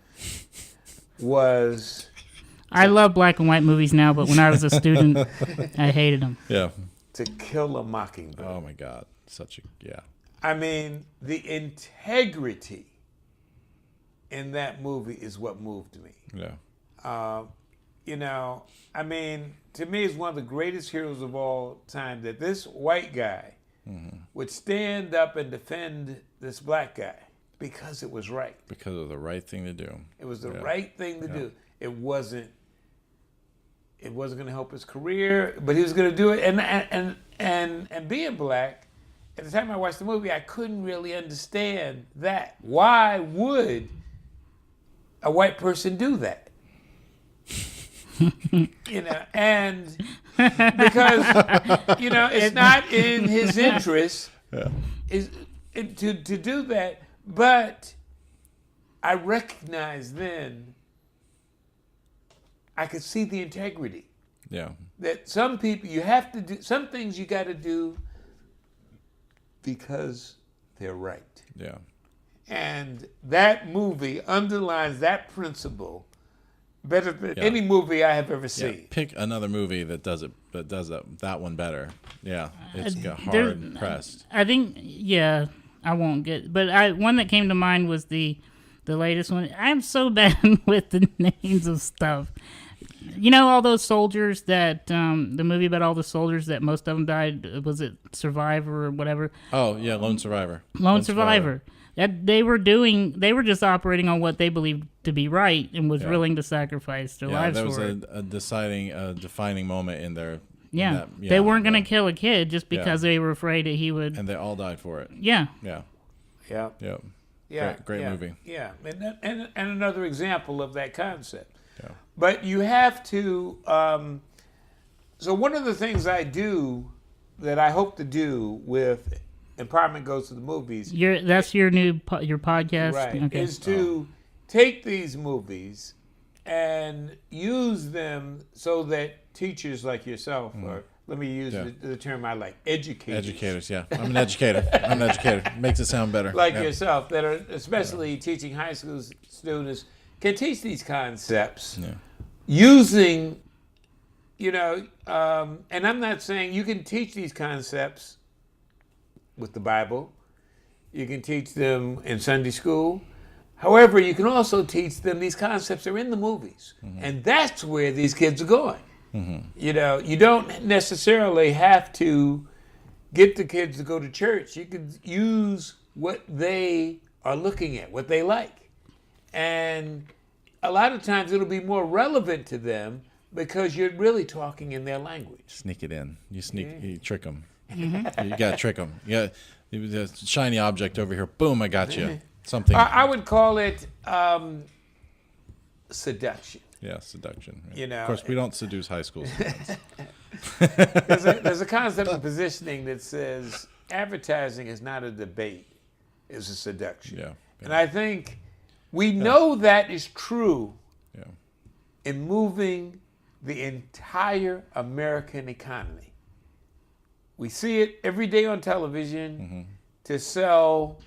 was... I love black and white movies now, but when I was a student, I hated them. Yeah. To Kill a Mockingbird. Oh my God. Yeah. I mean, the integrity in that movie is what moved me. Yeah. You know, I mean, to me, it's one of the greatest heroes of all time that this white guy would stand up and defend this black guy because it was right. Because it was the right thing to do. It was the right thing to do. It wasn't going to help his career, but he was going to do it. And being black, at the time I watched the movie, I couldn't really understand that. Why would a white person do that? You know, and because, you know, it's not in his interest to do that. But I recognized then, I could see the integrity. Yeah. That some people, you have to do, some things you got to do because they're right. Yeah. And that movie underlines that principle better than any movie I have ever seen. Yeah. Pick another movie that does that one better. Yeah. It's got hard pressed. I think, yeah, I won't get, but one that came to mind was the latest one. I'm so bad with the names of stuff. You know all those soldiers that the movie about all the soldiers that most of them died, was it Survivor or whatever? Oh yeah, Lone Survivor. Lone Survivor. That they were just operating on what they believed to be right and was willing to sacrifice their lives for it. That was a defining moment in their. Yeah, they weren't going to kill a kid just because they were afraid that he would. And they all died for it. Yeah. Yeah. Yeah. Yeah. Yeah. Great movie. Yeah, and another example of that concept. Yeah. But you have to. So one of the things I do that I hope to do with Empowerment Goes to the Movies. That's your your podcast, Right? Okay. Is to take these movies and use them so that teachers like yourself, or let me use the term I like, educators. Educators, yeah. I'm an educator. Makes it sound better. Like yourself, that are especially teaching high school students, can teach these concepts using, you know, and I'm not saying you can teach these concepts with the Bible. You can teach them in Sunday school. However, you can also teach them these concepts are in the movies. And that's where these kids are going. You know, you don't necessarily have to get the kids to go to church. You can use what they are looking at, what they like. And a lot of times it'll be more relevant to them because you're really talking in their language. Sneak it in. You trick them. You got to trick them. Yeah, the shiny object over here. Boom, I got you. Something. I would call it seduction. Yeah, seduction. Yeah. You know, of course, we don't seduce high school students. there's a concept of positioning that says advertising is not a debate, it's a seduction. Yeah. And I think we know that is true in moving the entire American economy. We see it every day on television to sell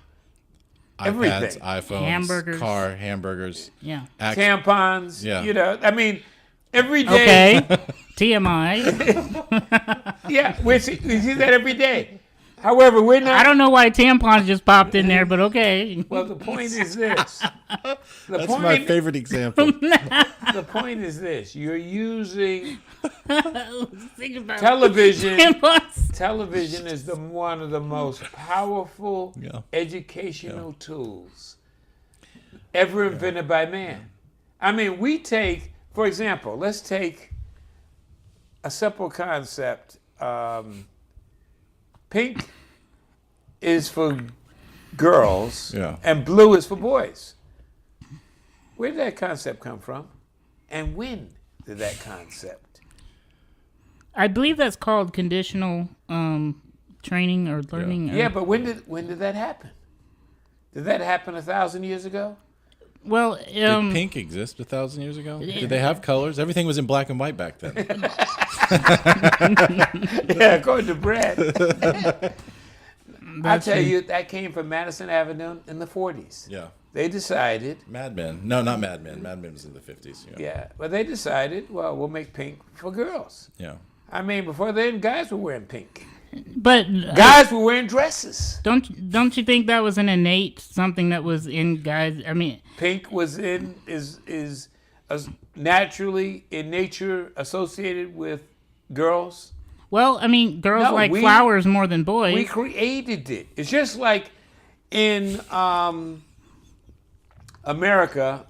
everything. iPads, iPhones, Hamburgers. hamburgers. Yeah. Tampons. Yeah. You know, I mean, every day. Okay. TMI. Yeah, we see that every day. However, we're not. I don't know why tampons just popped in there, but okay. Well, the point is this. That's my favorite example. The point is this. You're using Think about television. tampons. Television is one of the most powerful Yeah. educational tools ever invented by man. I mean, we take, for example, let's take a simple concept. Pink is for girls, Yeah. and blue is for boys. Where did that concept come from? And when did that concept? I believe that's called conditional training or learning. Yeah, but when did that happen? Did that happen 1,000 years ago? Well, Did pink exist 1,000 years ago? Did they have colors? Everything was in black and white back then. Yeah, according to Brad. I tell you, that came from Madison Avenue in the 40s. Yeah. They decided, Mad Men. No, not Mad Men. Mad Men was in the 50s. yeah, but they decided, well, we'll make pink for girls. Yeah. I mean, before then, guys were wearing pink. but Guys were wearing dresses. don't you think that was an innate something that was in guys? I mean, Pink was is naturally in nature associated with girls. well, I mean, girls No, like we- flowers more than boys. We created it. It's just like in America,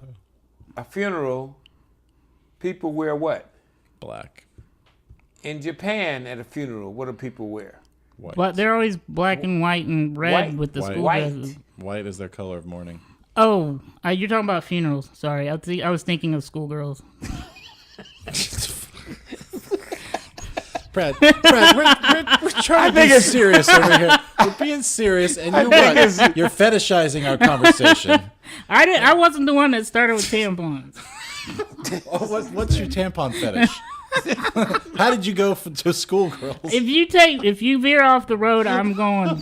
a funeral, people wear what? Black. In Japan, at a funeral, what do people wear? White. But they're always black and white and red White. with the White. school White. dresses. White is their color of mourning. Oh, you're talking about funerals. Sorry, I was thinking of schoolgirls. Brad, we're trying to be serious over here. We're being serious, and you're fetishizing our conversation. I wasn't the one that started with tampons. Oh, what's your tampon fetish? How did you go to schoolgirls? If you veer off the road, I'm going.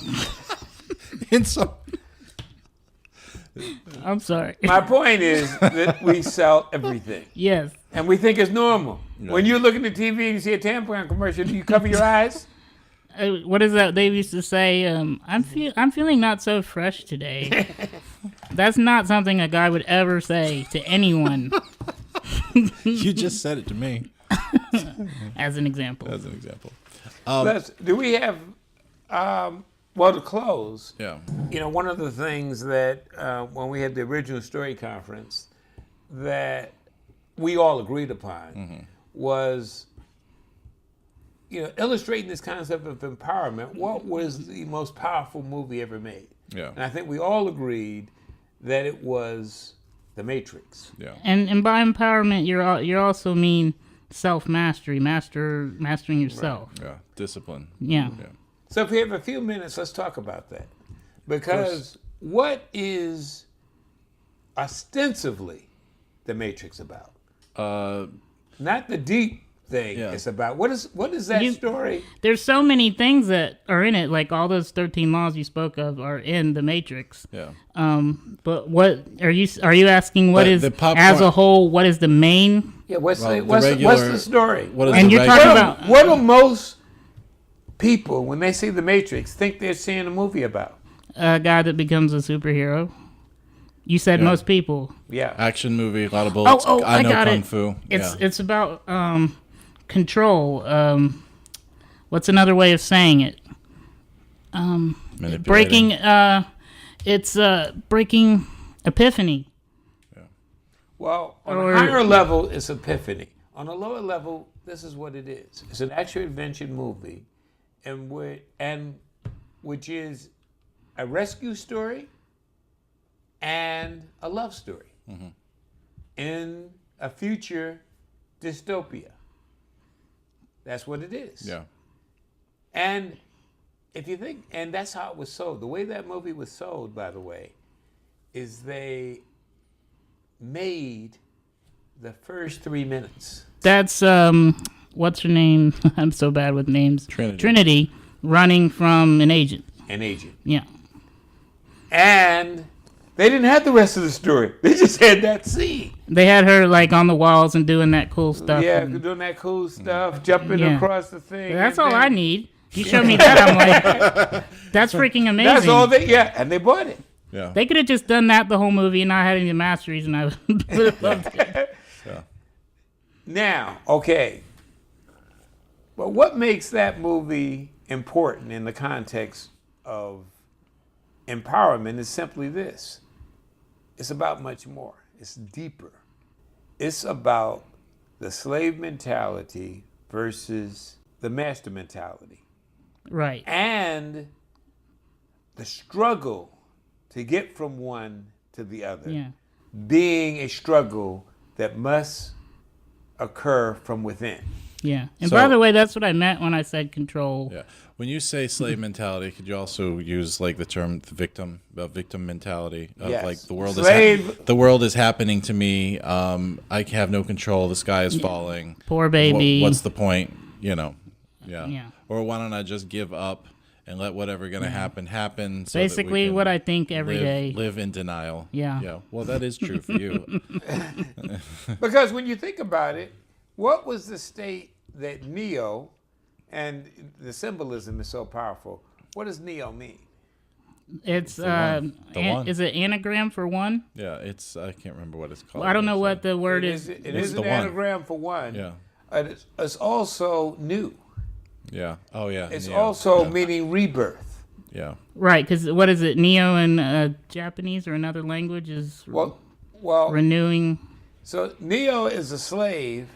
I'm sorry. My point is that we sell everything, Yes. and we think it's normal. When you look at the TV and you see a tampon commercial, do you cover your eyes? What is that? They used to say, I'm feeling not so fresh today. That's not something a guy would ever say to anyone. You just said it to me As an example. as an example. Do we have? Well, to close. Yeah. You know, one of the things that when we had the original story conference that we all agreed upon was, you know, illustrating this concept of empowerment. What was the most powerful movie ever made? Yeah. And I think we all agreed that it was The Matrix. Yeah. And by empowerment, you also mean self-mastery, mastering yourself. Yeah. Discipline. Yeah. Yeah. So if we have a few minutes, let's talk about that. Because what is ostensibly The Matrix about? Not the deep thing Yeah. it's about. What is that story? There's so many things that are in it, like all those 13 laws you spoke of are in the Matrix. Yeah. But what are you asking? What But is the popcorn- as a whole? What is the main? Yeah, what's Well, what's regular- the story? What is And the you're regular- talking about What do most people, when they see The Matrix, think they're seeing a movie about? a guy that becomes a superhero. You said Yeah. most people. Yeah. action movie, a lot of bullets. Oh, I know got kung it. fu. It's about control. What's another way of saying it? Manipulating. Breaking. It's breaking Epiphany. Well, on Or- a higher level, it's Epiphany. On a lower level, this is what it is. It's an action adventure movie, which is a rescue story and a love story in a future dystopia. That's what it is. Yeah. And if you think, and that's how it was sold. The way that movie was sold, by the way, is they made the first 3 minutes That's what's her name? I'm so bad with names. Trinity. Running from an agent. An agent. Yeah. And they didn't have the rest of the story. They just had that scene. They had her like on the walls and doing that cool stuff. Yeah, and, doing that cool stuff, jumping Yeah. across the thing. that's and all then- I need. You showed me that, I'm like, that's freaking amazing. That's all they. Yeah, and they bought it. Yeah. They could have just done that the whole movie and not had any masteries, and I would have loved it. Yeah. Now, okay. But what makes that movie important in the context of empowerment is simply this. It's about much more. It's deeper. It's about the slave mentality versus the master mentality. Right. And the struggle to get from one to the other Yeah. being a struggle that must occur from within. Yeah. And So- by the way, that's what I meant when I said control. Yeah. When you say slave mentality, could you also use like the term victim mentality of Yes. like the world Slave- the world is happening to me. I have no control. The sky is falling. Poor baby. What's the point? You know. Yeah. Yeah. Or why don't I just give up and let whatever going to happen happen? So that we Basically can what I think every day. live in denial. Yeah. Yeah. Well, that is true for you. Because when you think about it, what was the state that Neo, and the symbolism is so powerful, what does Neo mean? It's one. The one. is it anagram for one? Yeah. It's I can't remember what it's called. Well, I don't know what the word is. It It's is the an one. anagram for one. Yeah. It's also new. Yeah. Oh yeah. It's yeah. also yeah. meaning rebirth. Yeah. Right, because what is it? Neo in Japanese or another language is Well, renewing. so Neo is a slave,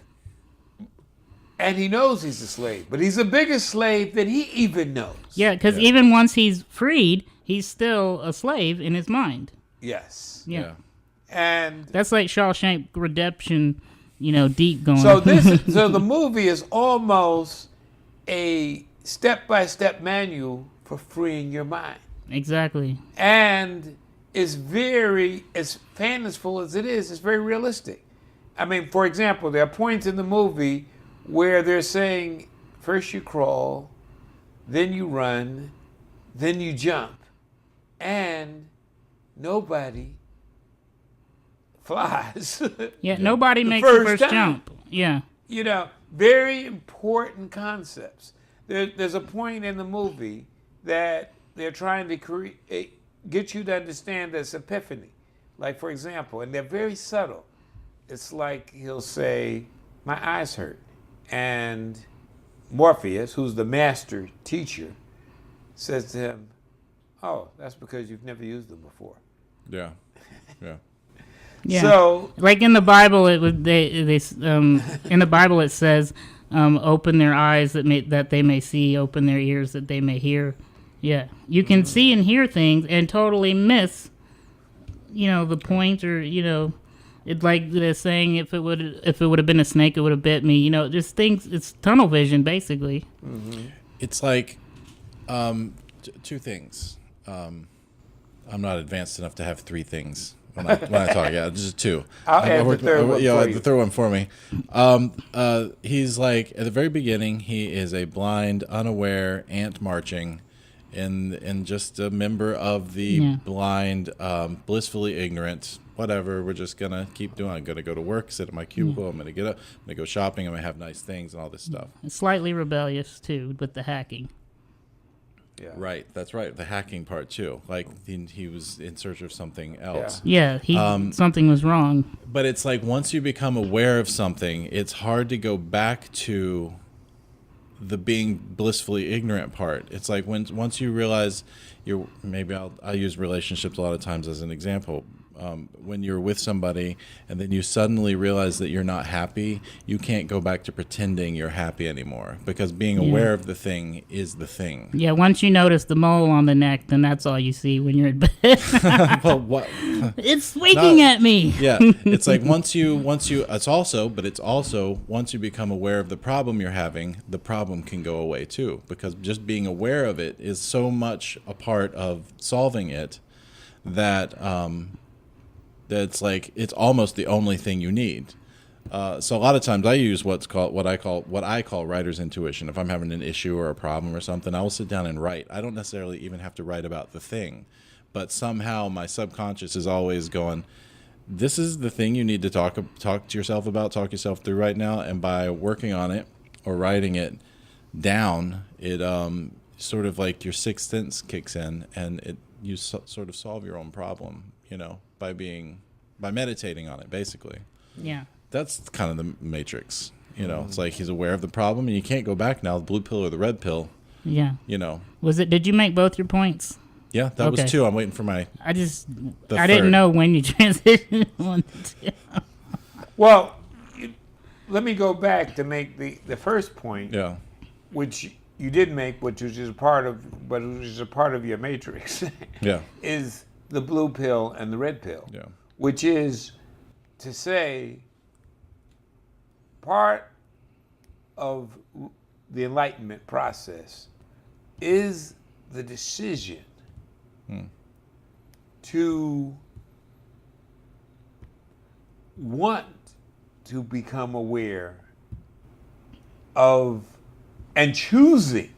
and he knows he's a slave, but he's a bigger slave than he even knows. Yeah, because Yeah. even once he's freed, he's still a slave in his mind. Yes. Yeah. Yeah. And That's like Shawshank Redemption, deep going. so so the movie is almost a step-by-step manual for freeing your mind. Exactly. And it's very, as fanciful as it is, it's very realistic. I mean, for example, there are points in the movie where they're saying, first you crawl, then you run, then you jump, and nobody flies. Yeah, nobody makes the first first time. jump. Yeah. Very important concepts. There's a point in the movie that they're trying to get you to understand this epiphany. Like, for example, and they're very subtle. It's like he'll say, my eyes hurt. And Morpheus, who's the master teacher, says to him, oh, that's because you've never used them before. Yeah. Yeah. Yeah. So, Like in the Bible, it would in the Bible it says, "Open their eyes that they may see, open their ears that they may hear." Yeah, you can see and hear things and totally miss, the point, or it's like they're saying if it would have been a snake, it would have bit me. Just things. It's tunnel vision, basically. It's like two things. I'm not advanced enough to have three things when I talk. Yeah, just two. I'll add the third one Yeah, for the you. third one for me. He's like at the very beginning. He is a blind, unaware ant marching, and just a member of the Yeah. blind, blissfully ignorant. Whatever. We're just gonna keep doing. I'm gonna go to work, sit at my cubicle. I'm gonna get up. I'm gonna go shopping. I'm gonna have nice things and all this stuff. Slightly rebellious too with the hacking. yeah. Right, that's right. The hacking part too. Like he was in search of something else. Yeah, something was wrong. But it's like once you become aware of something, it's hard to go back to the being blissfully ignorant part. It's like once you realize I'll use relationships a lot of times as an example. When you're with somebody and then you suddenly realize that you're not happy, you can't go back to pretending you're happy anymore because being aware of the thing is the thing. Yeah, once you notice the mole on the neck, then that's all you see when you're in bed. Well, what? It's winking at me. Yeah, it's like once you it's also once you become aware of the problem you're having, the problem can go away too, because just being aware of it is so much a part of solving it that that's like it's almost the only thing you need. So a lot of times I use what I call writer's intuition. If I'm having an issue or a problem or something, I will sit down and write. I don't necessarily even have to write about the thing, but somehow my subconscious is always going, this is the thing you need to talk to yourself about, talk yourself through right now. And by working on it or writing it down, it sort of like your sixth sense kicks in, and you sort of solve your own problem, by meditating on it, basically. Yeah. That's kind of the Matrix. It's like he's aware of the problem, and you can't go back now, the blue pill or the red pill. Yeah. Did you make both your points? Yeah, that was two. I'm waiting for my... I third. didn't know when you transitioned one to two. Well, let me go back to make the first point, which you did make, which is a part of your matrix, is the blue pill and the red pill, which is to say part of the enlightenment process is the decision to want to become aware of and choosing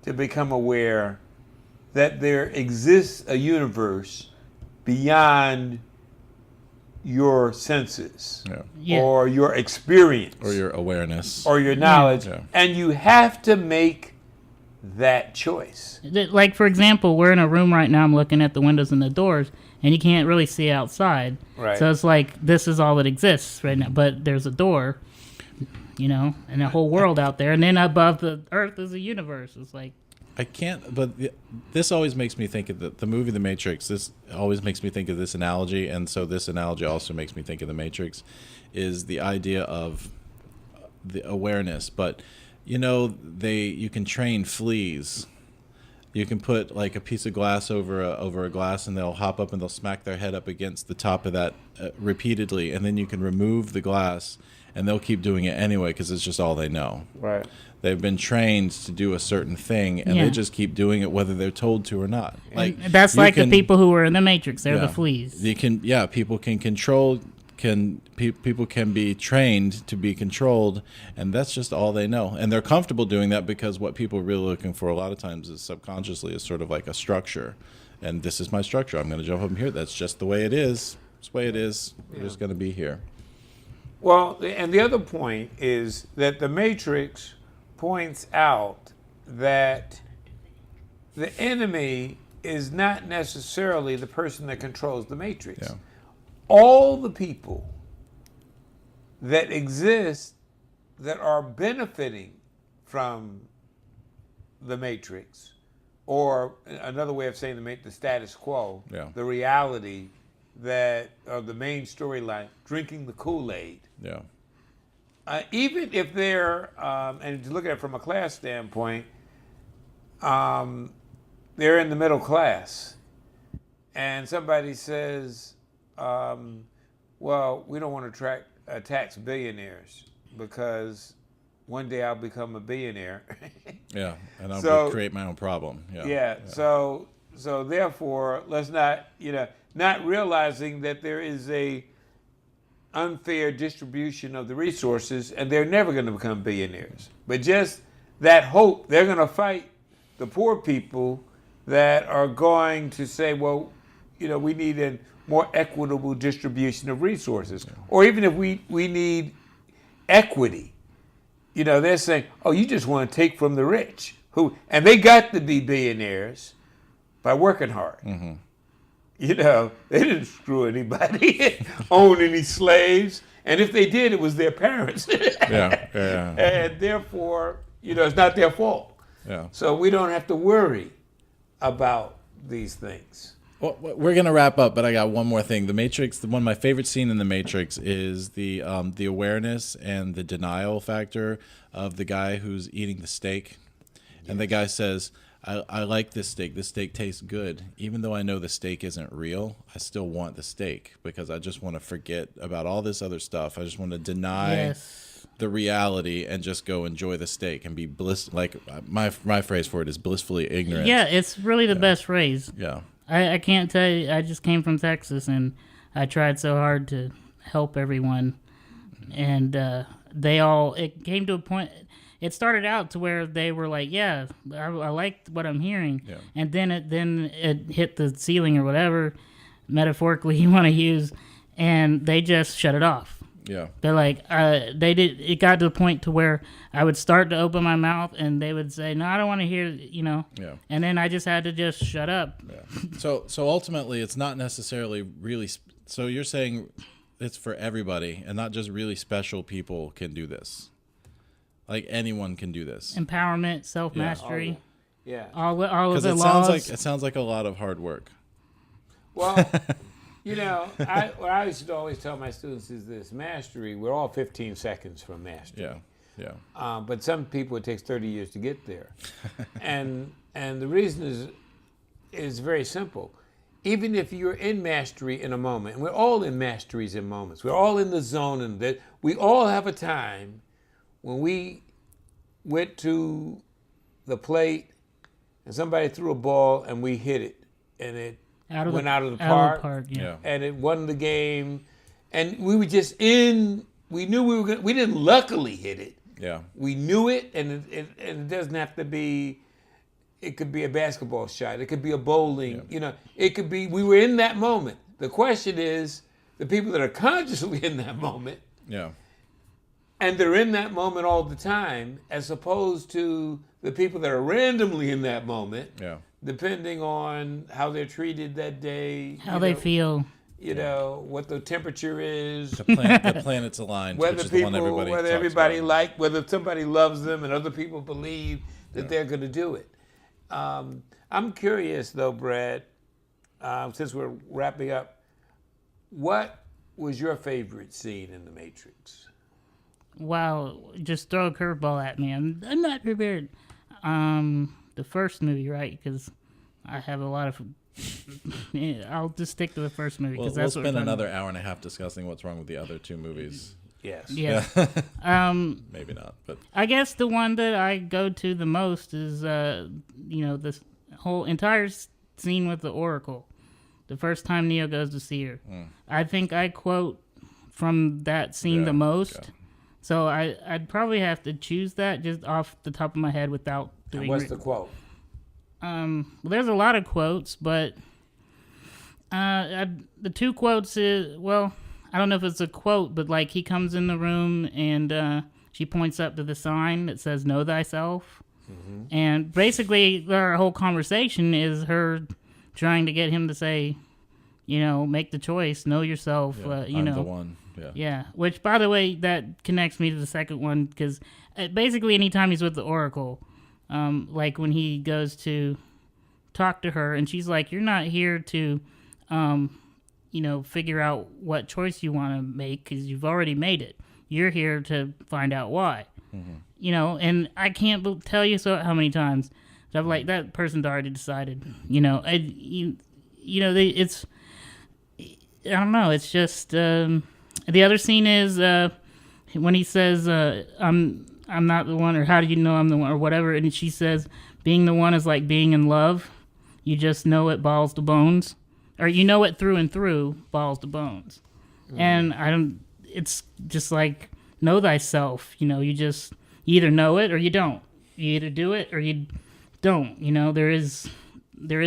to become aware that there exists a universe beyond your senses or your experience or your awareness or your knowledge, and you have to make that choice. Like, for example, we're in a room right now, I'm looking at the windows and the doors, and you can't really see outside. Right. So it's like, this is all that exists right now, but there's a door, and a whole world out there, and then above the earth is a universe. It's like... I can't, but this always makes me think of the movie The Matrix. This always makes me think of this analogy, and so this analogy also makes me think of The Matrix, is the idea of the awareness. But, you can train fleas. You can put like a piece of glass over a glass, and they'll hop up and they'll smack their head up against the top of that repeatedly, and then you can remove the glass, and they'll keep doing it anyway because it's just all they know. Right. They've been trained to do a certain thing, and they just keep doing it whether they're told to or not. Like that's like the people who were in the Matrix. They're the fleas. People can control. People can be trained to be controlled, and that's just all they know. And they're comfortable doing that because what people are really looking for a lot of times is subconsciously is sort of like a structure. And this is my structure. I'm going to jump up here. That's just the way it is. It's the way it is. We're just going to be here. Well, and the other point is that the Matrix points out that the enemy is not necessarily the person that controls the Matrix. Yeah. All the people that exist that are benefiting from the Matrix, or another way of saying the status quo, the reality that of the main storyline, drinking the Kool-Aid. Yeah. Even if they're, and to look at it from a class standpoint, they're in the middle class, and somebody says, well, we don't want to tax billionaires because one day I'll become a billionaire. And I'll create my own problem. So therefore, let's not realizing that there is a unfair distribution of the resources, and they're never going to become billionaires. But just that hope, they're going to fight the poor people that are going to say, well, we need a more equitable distribution of resources. Or even if we need equity, they're saying, oh, you just want to take from the rich, and they got to be billionaires by working hard. Mm-hmm. They didn't screw anybody, own any slaves, and if they did, it was their parents. And therefore, it's not their fault. So we don't have to worry about these things. Well, we're gonna wrap up, but I got one more thing. The Matrix. One of my favorite scenes in The Matrix is the awareness and the denial factor of the guy who's eating the steak, and the guy says, I like this steak. This steak tastes good. Even though I know the steak isn't real, I still want the steak because I just want to forget about all this other stuff. I just want to deny the reality and just go enjoy the steak and be like my phrase for it is blissfully ignorant. Yeah, it's really the best phrase. Yeah. I can't tell you, I just came from Texas and I tried so hard to help everyone and it came to a point. It started out to where they were like, "Yeah, I like what I'm hearing," and then it hit the ceiling or whatever metaphorically you want to use, and they just shut it off. Yeah, they're like, it got to the point to where I would start to open my mouth and they would say, "No, I don't want to hear," and then I just had to just shut up. Yeah. So ultimately, it's not necessarily really. So you're saying it's for everybody, and not just really special people can do this. Like anyone can do this. Empowerment, self-mastery. Yeah. All of the laws. It sounds like a lot of hard work. Well, what I used to always tell my students is this: mastery. We're all 15 seconds from mastery. Yeah. But some people it takes 30 years to get there, and the reason is very simple. Even if you're in mastery in a moment, and we're all in masteries in moments. We're all in the zone, and that we all have a time when we went to the plate and somebody threw a ball and we hit it and it went out of the park, and it won the game, and we were just we knew we were we didn't luckily hit it. Yeah. We knew it, and it doesn't have to be, it could be a basketball shot, it could be a bowling, it could be, we were in that moment. The question is the people that are consciously in that moment. Yeah. And they're in that moment all the time, as opposed to the people that are randomly in that moment, depending on how they're treated that day, how they feel, what the temperature is, the planets aligned, whether everybody about. Whether somebody loves them and other people believe that they're going to do it. I'm curious though, Brad, since we're wrapping up, what was your favorite scene in The Matrix? Wow, just throw a curveball at me. I'm not prepared. The first movie, right? Because I have a lot of. I'll just stick to the first movie. We'll spend another hour and a half discussing what's wrong with the other two movies. Yes. Yeah. Maybe not, but I guess the one that I go to the most is this whole entire scene with the Oracle. The first time Neo goes to see her. I think I quote from that scene the most. Yeah. So I'd probably have to choose that just off the top of my head without doing. And what's the quote? Well, there's a lot of quotes, but the two quotes is, well, I don't know if it's a quote, but like he comes in the room and she points up to the sign that says "Know thyself," and basically our whole conversation is her trying to get him to say, make the choice, know yourself. I'm the one. Yeah. Which, by the way, that connects me to the second one because basically anytime he's with the Oracle, like when he goes to talk to her and she's like, "You're not here to, figure out what choice you want to make because you've already made it. You're here to find out why." And I can't tell you how many times that I'm like, that person's already decided. It's, I don't know. It's just. The other scene is when he says, I'm not the one, or how do you know I'm the one, or whatever, and she says, being the one is like being in love. You just know it balls to bones. Or you know it through and through, balls to bones. And it's just like, know thyself. You either know it or you don't. You either do it or you don't. There is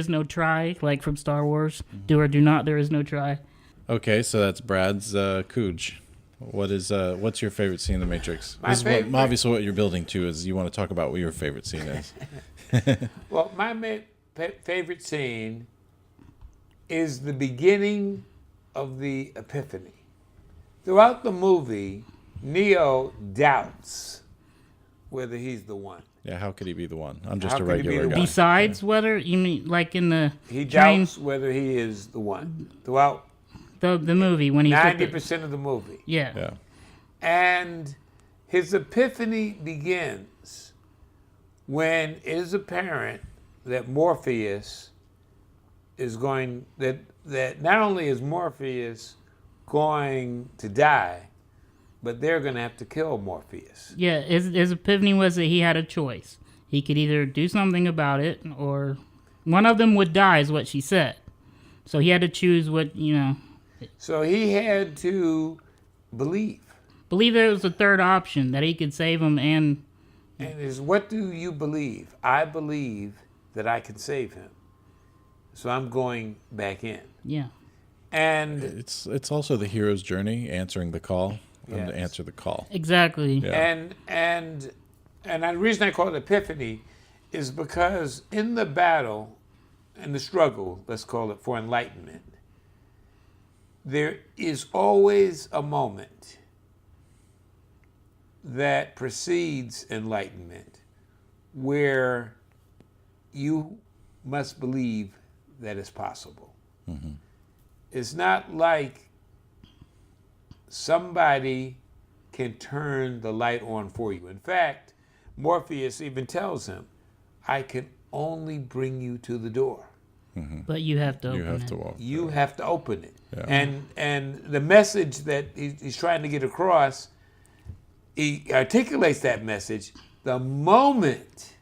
no try, like from Star Wars. Do or do not, there is no try. Okay, so that's Brad's KOOGE. What's your favorite scene in The Matrix? Obviously what you're building to is you want to talk about what your favorite scene is. Well, my favorite scene is the beginning of the Epiphany. Throughout the movie, Neo doubts whether he's the one. Yeah, how could he be the one? I'm just a regular guy. Besides whether, you mean like in the He doubts whether he is the one. Throughout the movie when he's 90% of the movie. Yeah. And his epiphany begins when it is apparent that Morpheus is going, that not only is Morpheus going to die, but they're going to have to kill Morpheus. Yeah, his epiphany was that he had a choice. He could either do something about it, or one of them would die, is what she said. So he had to choose what. So he had to believe. believe there was a third option that he could save him, and is what do you believe? I believe that I can save him, so I'm going back in. yeah. And It's also the hero's journey, answering the call. And to Yes. answer the call. Exactly. Yeah. and the reason I call it Epiphany is because in the battle and the struggle, let's call it, for enlightenment, there is always a moment that precedes enlightenment where you must believe that it's possible. Mm-hmm. It's not like somebody can turn the light on for you. In fact, Morpheus even tells him, I can only bring you to the door. But you have to open You have it. to walk. You have to open it. Yeah. And the message that he's trying to get across, he articulates that message the moment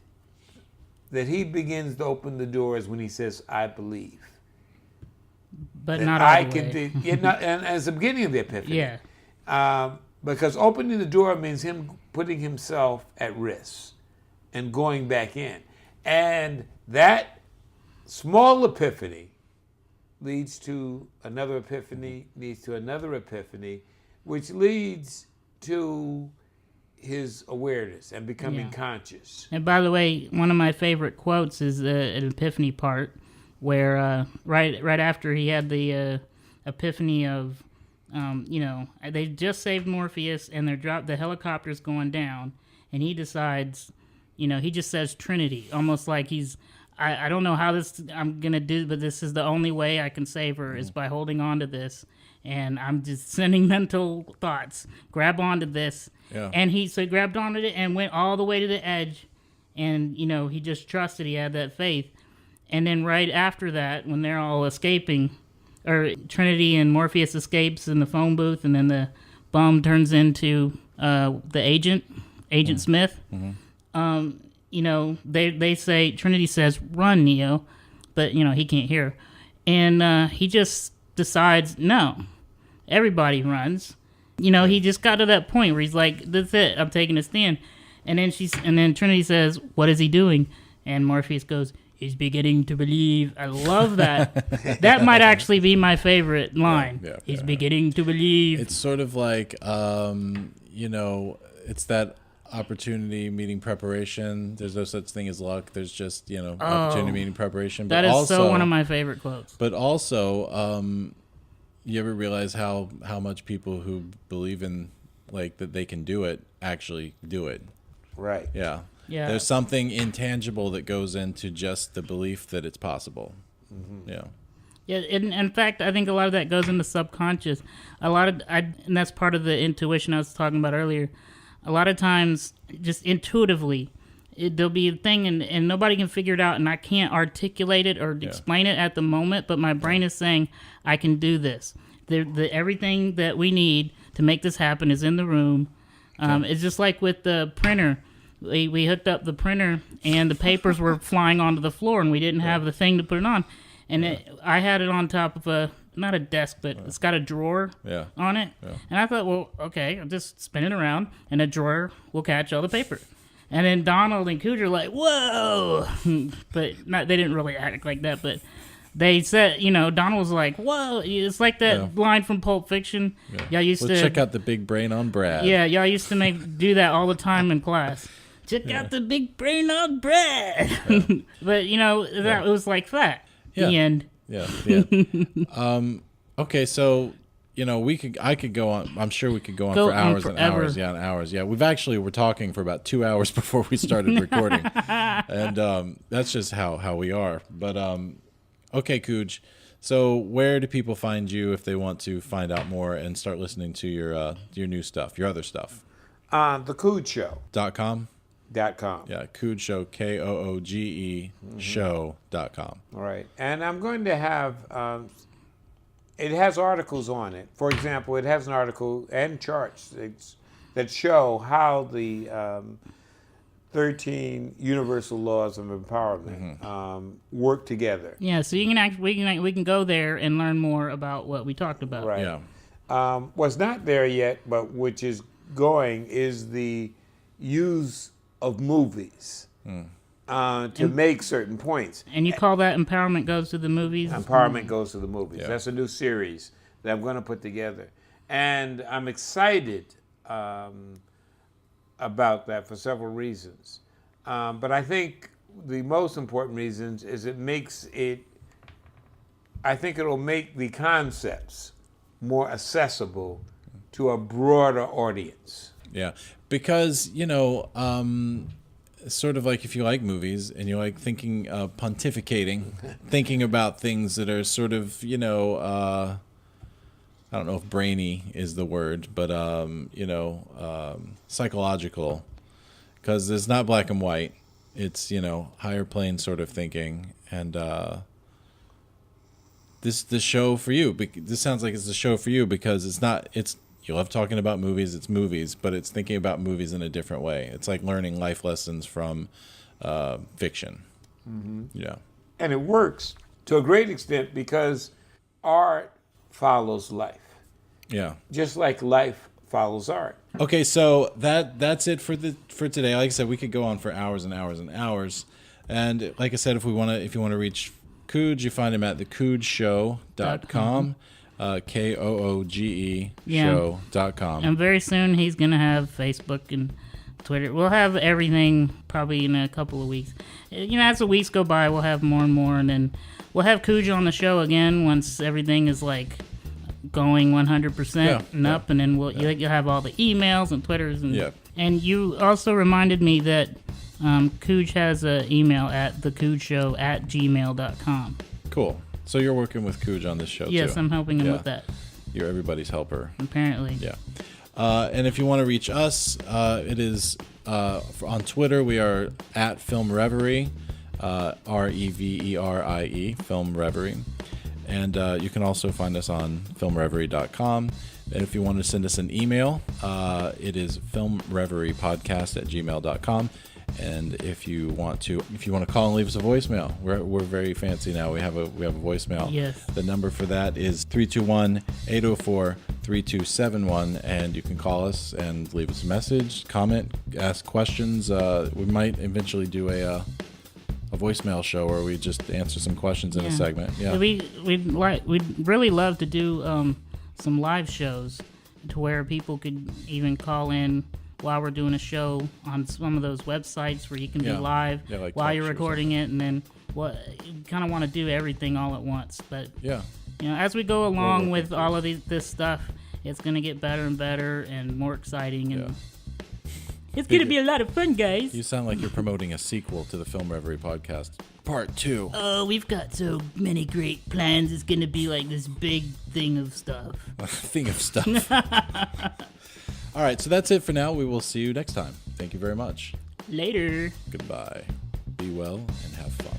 that he begins to open the door is when he says, I believe. But That not all I the can way. and as the beginning of the Epiphany. Yeah. Because opening the door means him putting himself at risk and going back in. And that small epiphany leads to another epiphany, leads to another epiphany, which leads to his awareness and becoming Yeah. conscious. And by the way, one of my favorite quotes is an epiphany part where right after he had the epiphany of, they just saved Morpheus and the helicopter's going down, and he decides, he just says Trinity, almost like I don't know how I'm going to do, but this is the only way I can save her is by holding on to this. And I'm just sending mental thoughts, grab onto this. Yeah. And he grabbed onto it and went all the way to the edge. And, he just trusted, he had that faith. And then right after that, when they're all escaping, or Trinity and Morpheus escapes in the phone booth, and then the bomb turns into the Agent Smith. They say, Trinity says, run, Neo. But, he can't hear. And he just decides, no, everybody runs. He just got to that point where he's like, that's it, I'm taking a stand. And then Trinity says, what is he doing? And Morpheus goes, he's beginning to believe. I love that. That might actually be my favorite line. He's beginning to believe. It's sort of like, it's that opportunity meeting preparation. There's no such thing as luck. There's just, opportunity meeting preparation. But That is also, so one of my favorite quotes. But also, you ever realize how much people who believe in, like, that they can do it actually do it? Right. Yeah. Yeah. There's something intangible that goes into just the belief that it's possible. Yeah. Yeah, in fact, I think a lot of that goes into subconscious. And that's part of the intuition I was talking about earlier. A lot of times, just intuitively, there'll be a thing and nobody can figure it out, and I can't articulate it or explain it at the moment, but my brain is saying, I can do this. Everything that we need to make this happen is in the room. It's just like with the printer. We hooked up the printer, and the papers were flying onto the floor, and we didn't have the thing to put it on. And I had it on top of not a desk, but it's got a drawer on it. Yeah. And I thought, well, okay, I'll just spin it around, and a drawer will catch all the paper. And then Donald and KOOGE are like, whoa! But they didn't really act like that, but they said, Donald was like, whoa! It's like that line from Pulp Fiction. Yeah. Y'all used to check out the big brain on Brad. Yeah, y'all used to do that all the time in class. Check out the big brain on Brad. Yeah. But it was like that. Yeah. The end. Yeah. Okay, so I could go on. I'm sure we could go on for hours and hours. Yeah, and hours. Yeah, we're talking for about 2 hours before we started recording, and that's just how we are. But okay, KOOGE. So where do people find you if they want to find out more and start listening to your new stuff, your other stuff? The KOOGE Show. .com. .com. Yeah, KOOGE Show, KOOGE show.com. All right. And I'm going to have, it has articles on it. For example, it has an article and charts that show how the 13 universal laws of empowerment work together. Yeah, so you can we can go there and learn more about what we talked about. Right. Yeah. What's not there yet, but which is going is the use of movies to make certain points. And you call that Empowerment Goes to the Movies? Empowerment Goes to the Movies. Yeah. That's a new series that I'm going to put together. And I'm excited about that for several reasons. But I think the most important reasons is I think it'll make the concepts more accessible to a broader audience. Yeah, because sort of like if you like movies and you like thinking, pontificating, thinking about things that are sort of I don't know if brainy is the word, but psychological, because it's not black and white. It's higher plane sort of thinking, and this show for you. This sounds like it's a show for you because you love talking about movies. It's movies, but it's thinking about movies in a different way. It's like learning life lessons from fiction. Mm-hmm. Yeah, and it works to a great extent because art follows life. Yeah, just like life follows art. Okay, so that's it for today. Like I said, we could go on for hours and hours and hours. And like I said, if you want to reach KOOGE, you find him at thekoogeshow.com. KOOGE show.com. And very soon he's going to have Facebook and Twitter. We'll have everything probably in a couple of weeks. As the weeks go by, we'll have more and more. And then we'll have KOOGE on the show again once everything is like going 100% and up. And then you'll have all the emails and Twitters. And you also reminded me that KOOGE has an email at thekoogeshow@gmail.com. Cool. So you're working with KOOGE on this show too? Yes, I'm helping him with that. You're everybody's helper. Apparently. Yeah. And if you want to reach us, it is on Twitter. We are at Film Reverie, Reverie, Film Reverie. And you can also find us on filmreverie.com. And if you want to send us an email, it is filmreveriepodcast@gmail.com. And if you want to call and leave us a voicemail, we're very fancy now. We have a voicemail. Yes. The number for that is 321-804-3271, and you can call us and leave us a message, comment, ask questions. We might eventually do a voicemail show where we just answer some questions in a segment. Yeah. We'd really love to do some live shows to where people could even call in while we're doing a show on some of those websites where you can be live like while you're recording it, and then you kind of want to do everything all at once. But as we go along with all of this stuff, it's going to get better and better and more exciting, and it's going to be a lot of fun, guys. You sound like you're promoting a sequel to the Film Reverie podcast, Part 2. Oh, we've got so many great plans. It's going to be like this big thing of stuff. Thing of stuff. All right, so that's it for now. We will see you next time. Thank you very much. Later. Goodbye. Be well and have fun.